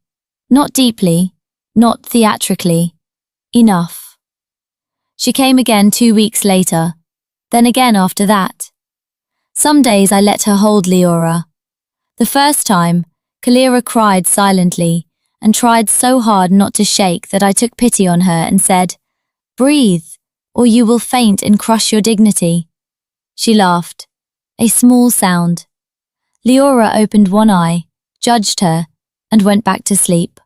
Not deeply, not theatrically. Enough. She came again 2 weeks later, then again after that. Some days I let her hold Caelira. The first time, Caelira cried silently and tried so hard not to shake that I took pity on her and said, "Breathe, or you will faint and crush your dignity." She laughed. A small sound. Caelira opened one eye, judged her, and went back to sleep.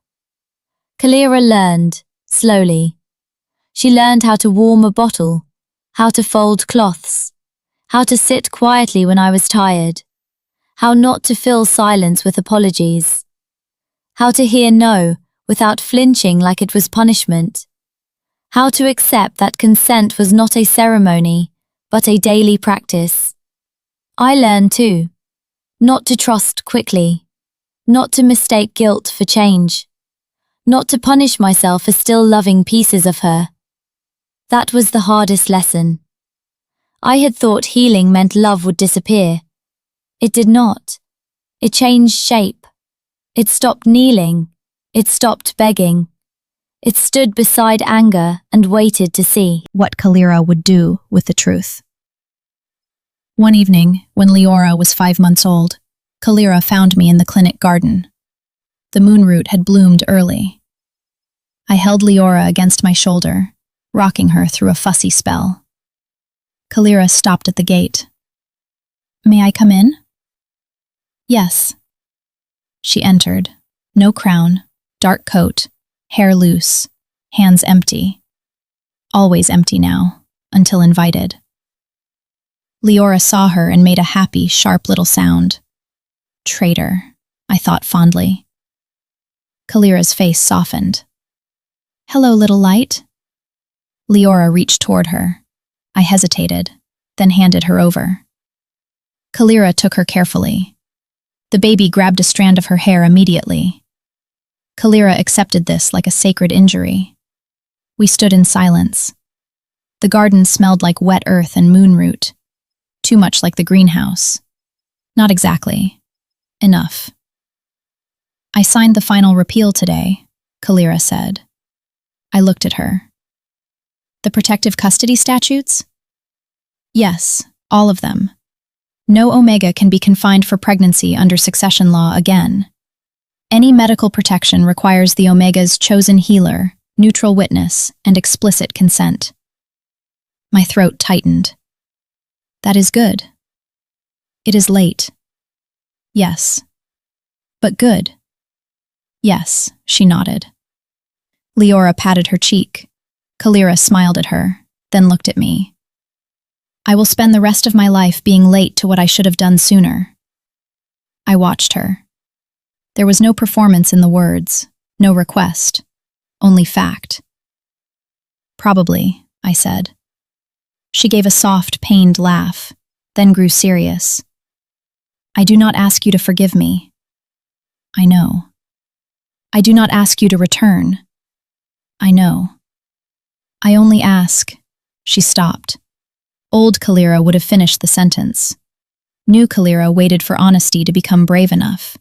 Caelira learned, slowly. She learned how to warm a bottle, how to fold cloths, how to sit quietly when I was tired, how not to fill silence with apologies, how to hear no without flinching like it was punishment, how to accept that consent was not a ceremony, but a daily practice. I learned too, not to trust quickly, not to mistake guilt for change, not to punish myself for still loving pieces of her. That was the hardest lesson. I had thought healing meant love would disappear. It did not. It changed shape. It stopped kneeling. It stopped begging. It stood beside anger and waited to see what Caelira would do with the truth. One evening, when Caelira was 5 months old, Caelira found me in the clinic garden. The moonroot had bloomed early. I held Caelira against my shoulder, rocking her through a fussy spell. Caelira stopped at the gate. "May I come in?" "Yes." She entered. No crown, dark coat, hair loose, hands empty. Always empty now, until invited. Caelira saw her and made a happy, sharp little sound. Traitor, I thought fondly. Caelira's face softened. "Hello, little light." Caelira reached toward her. I hesitated, then handed her over. Caelira took her carefully. The baby grabbed a strand of her hair immediately. Caelira accepted this like a sacred injury. We stood in silence. The garden smelled like wet earth and moonroot. Too much like the greenhouse. Not exactly. Enough. "I signed the final repeal today," Caelira said. I looked at her. "The protective custody statutes?" "Yes, all of them. No Omega can be confined for pregnancy under succession law again. Any medical protection requires the Omega's chosen healer, neutral witness, and explicit consent." My throat tightened. "That is good." "It is late." "Yes." "But good." "Yes," she nodded. Caelira patted her cheek. Caelira smiled at her, then looked at me. "I will spend the rest of my life being late to what I should have done sooner." I watched her. There was no performance in the words, no request, only fact. "Probably," I said. She gave a soft, pained laugh, then grew serious. "I do not ask you to forgive me." "I know." "I do not ask you to return." "I know." "I only ask—" She stopped. Old Caelira would have finished the sentence. New Caelira waited for honesty to become brave enough.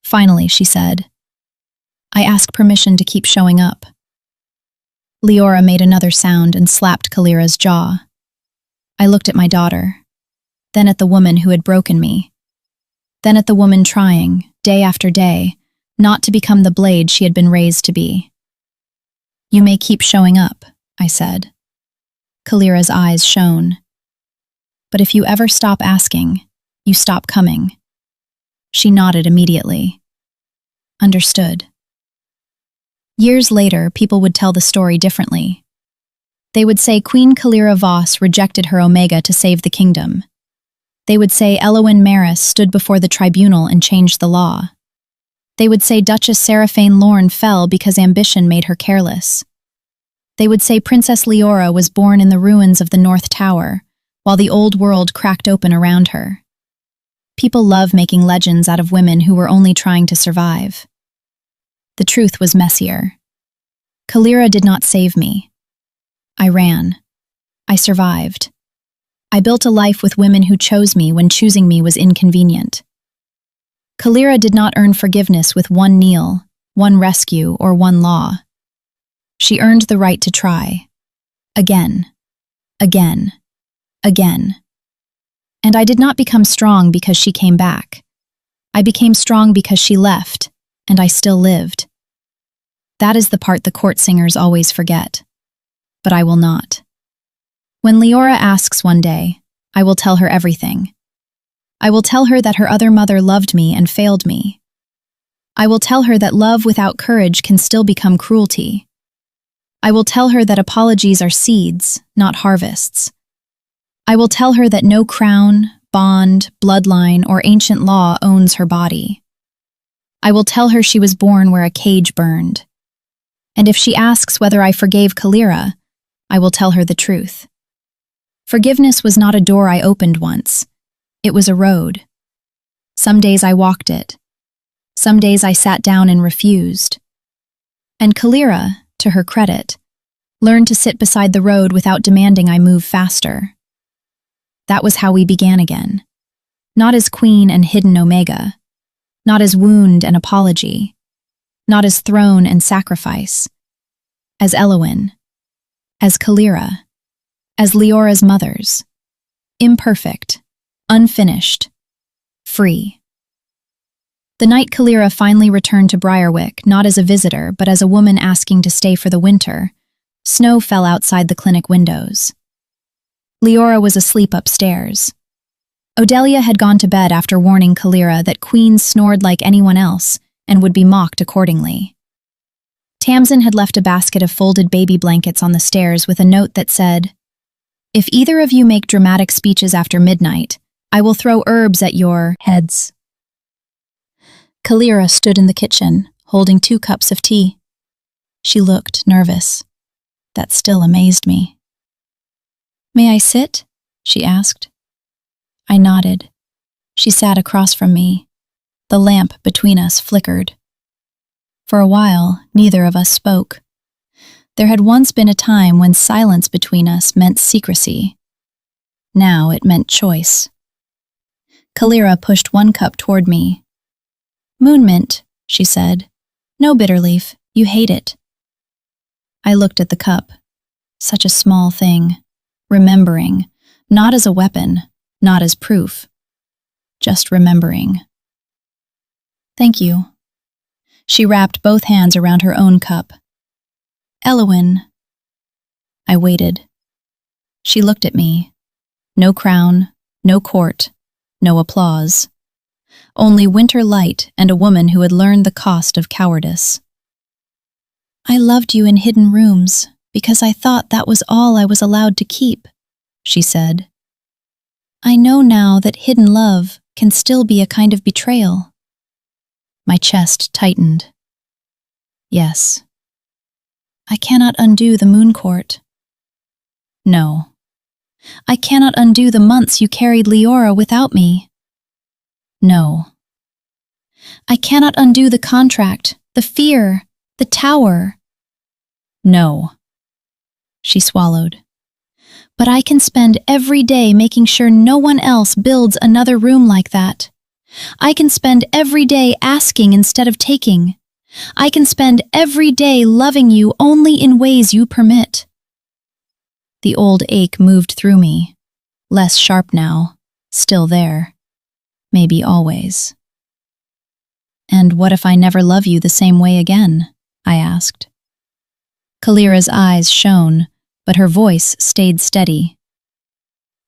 Finally, she said, "I ask permission to keep showing up." Caelira made another sound and slapped Caelira's jaw. I looked at my daughter, then at the woman who had broken me, then at the woman trying, day after day, not to become the blade she had been raised to be. "You may keep showing up," I said. Caelira's eyes shone. "But if you ever stop asking, you stop coming." She nodded immediately. Understood. Years later, people would tell the story differently. They would say Queen Caelira Voss rejected her Omega to save the kingdom. They would say Elowen Maris stood before the tribunal and changed the law. They would say Duchess Seraphaine Lorne fell because ambition made her careless. They would say Princess Leora was born in the ruins of the North Tower, while the old world cracked open around her. People love making legends out of women who were only trying to survive. The truth was messier. Caelira did not save me. I ran. I survived. I built a life with women who chose me when choosing me was inconvenient. Caelira did not earn forgiveness with one kneel, one rescue, or one law. She earned the right to try. Again. Again. Again. And I did not become strong because she came back. I became strong because she left, and I still lived. That is the part the court singers always forget. But I will not. When Leora asks one day, I will tell her everything. I will tell her that her other mother loved me and failed me. I will tell her that love without courage can still become cruelty. I will tell her that apologies are seeds, not harvests. I will tell her that no crown, bond, bloodline, or ancient law owns her body. I will tell her she was born where a cage burned. And if she asks whether I forgave Caelira, I will tell her the truth. Forgiveness was not a door I opened once. It was a road. Some days I walked it. Some days I sat down and refused. And Caelira, to her credit, learned to sit beside the road without demanding I move faster. That was how we began again. Not as queen and hidden Omega. Not as wound and apology. Not as throne and sacrifice. As Elowen. As Caelira. As Leora's mothers. Imperfect. Unfinished. Free. The night Caelira finally returned to Briarwick, not as a visitor, but as a woman asking to stay for the winter, snow fell outside the clinic windows. Leora was asleep upstairs. Odelia had gone to bed after warning Caelira that queens snored like anyone else and would be mocked accordingly. Tamsin had left a basket of folded baby blankets on the stairs with a note that said, "If either of you make dramatic speeches after midnight, I will throw herbs at your heads." Caelira stood in the kitchen, holding 2 cups of tea. She looked nervous. That still amazed me. "May I sit?" she asked. I nodded. She sat across from me. The lamp between us flickered. For a while, neither of us spoke. There had once been a time when silence between us meant secrecy. Now it meant choice. Caelira pushed 1 cup toward me. "Moon mint," she said. "No bitter leaf, you hate it." I looked at the cup. Such a small thing. Remembering, not as a weapon, not as proof. Just remembering. "Thank you." She wrapped both hands around her own cup. "Elowen." I waited. She looked at me. No crown, no court, no applause. Only winter light and a woman who had learned the cost of cowardice. "I loved you in hidden rooms because I thought that was all I was allowed to keep," she said. "I know now that hidden love can still be a kind of betrayal." My chest tightened. Yes. I cannot undo the Moon Court. No. I cannot undo the months you carried Leora without me. No. I cannot undo the contract, the fear, the tower. No. She swallowed. But I can spend every day making sure no one else builds another room like that. I can spend every day asking instead of taking. I can spend every day loving you only in ways you permit. The old ache moved through me. Less sharp now, still there. Maybe always. "And what if I never love you the same way again?" I asked. Caelira's eyes shone, but her voice stayed steady.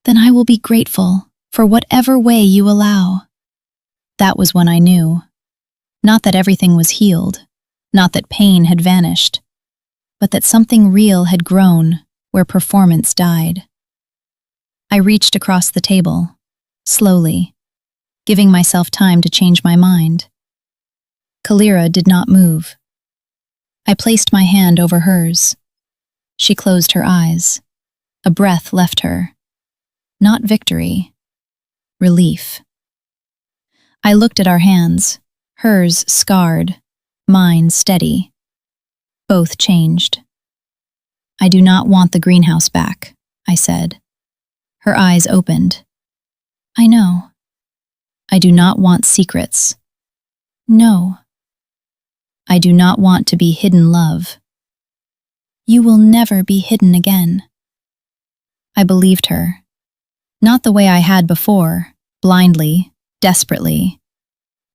"Then I will be grateful for whatever way you allow." That was when I knew. Not that everything was healed, not that pain had vanished, but that something real had grown, where performance died. I reached across the table, slowly, giving myself time to change my mind. Caelira did not move. I placed my hand over hers. She closed her eyes. A breath left her. Not victory. Relief. I looked at our hands, hers scarred, mine steady. Both changed. "I do not want the greenhouse back," I said. Her eyes opened. "I know." "I do not want secrets." "No." "I do not want to be hidden love." "You will never be hidden again." I believed her. Not the way I had before, blindly, desperately.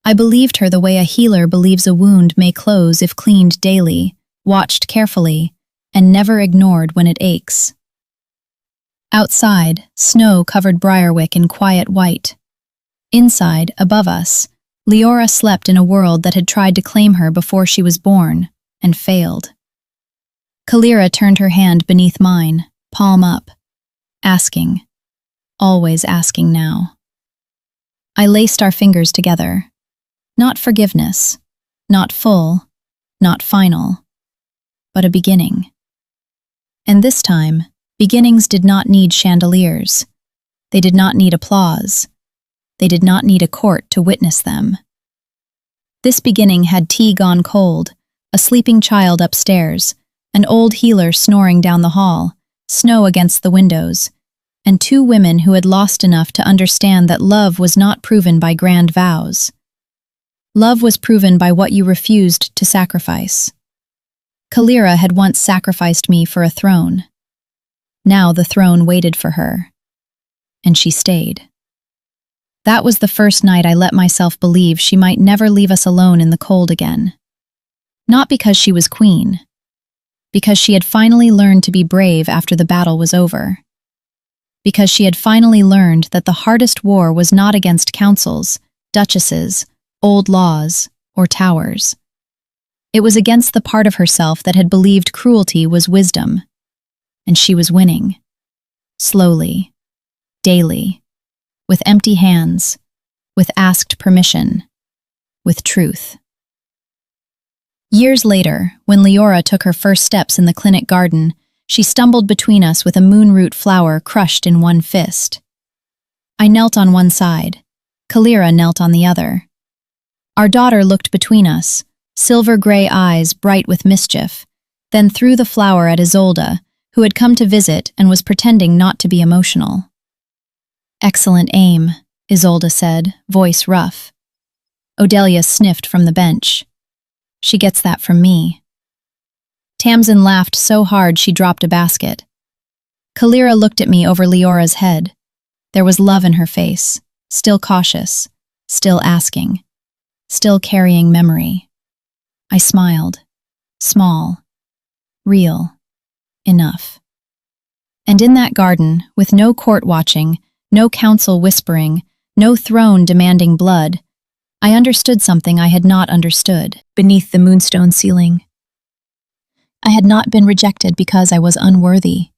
I believed her the way a healer believes a wound may close if cleaned daily, watched carefully, and never ignored when it aches. Outside, snow covered Briarwick in quiet white. Inside, above us, Leora slept in a world that had tried to claim her before she was born, and failed. Caelira turned her hand beneath mine, palm up, asking, always asking now. I laced our fingers together. Not forgiveness, not full, not final, but a beginning. And this time, beginnings did not need chandeliers. They did not need applause. They did not need a court to witness them. This beginning had tea gone cold, a sleeping child upstairs, an old healer snoring down the hall, snow against the windows, and two women who had lost enough to understand that love was not proven by grand vows. Love was proven by what you refused to sacrifice. Caelira had once sacrificed me for a throne. Now the throne waited for her. And she stayed. That was the first night I let myself believe she might never leave us alone in the cold again. Not because she was queen. Because she had finally learned to be brave after the battle was over. Because she had finally learned that the hardest war was not against councils, duchesses, old laws, or towers. It was against the part of herself that had believed cruelty was wisdom. And she was winning. Slowly. Daily. With empty hands. With asked permission. With truth. Years later, when Leora took her first steps in the clinic garden, she stumbled between us with a moonroot flower crushed in one fist. I knelt on one side. Caelira knelt on the other. Our daughter looked between us, silver-gray eyes bright with mischief, then threw the flower at Isolde, who had come to visit and was pretending not to be emotional. "Excellent aim," Isolde said, voice rough. Odelia sniffed from the bench. "She gets that from me." Tamsin laughed so hard she dropped a basket. Caelira looked at me over Leora's head. There was love in her face, still cautious, still asking, still carrying memory. I smiled. Small. Real. Enough. And in that garden, with no court watching, no council whispering, no throne demanding blood, I understood something I had not understood beneath the moonstone ceiling. I had not been rejected because I was unworthy.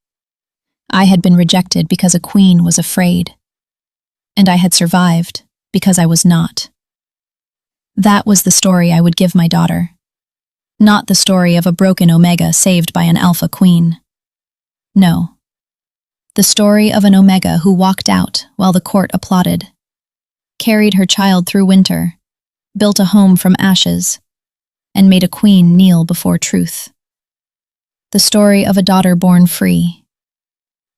I had been rejected because a queen was afraid. And I had survived because I was not. That was the story I would give my daughter. Not the story of a broken Omega saved by an alpha queen. No. The story of an Omega who walked out while the court applauded, carried her child through winter, built a home from ashes, and made a queen kneel before truth. The story of a daughter born free.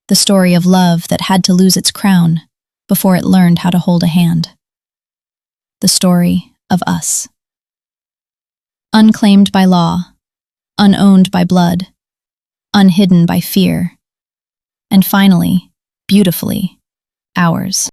The story of love that had to lose its crown before it learned how to hold a hand. The story of us. Unclaimed by law, unowned by blood, unhidden by fear, and finally, beautifully, ours.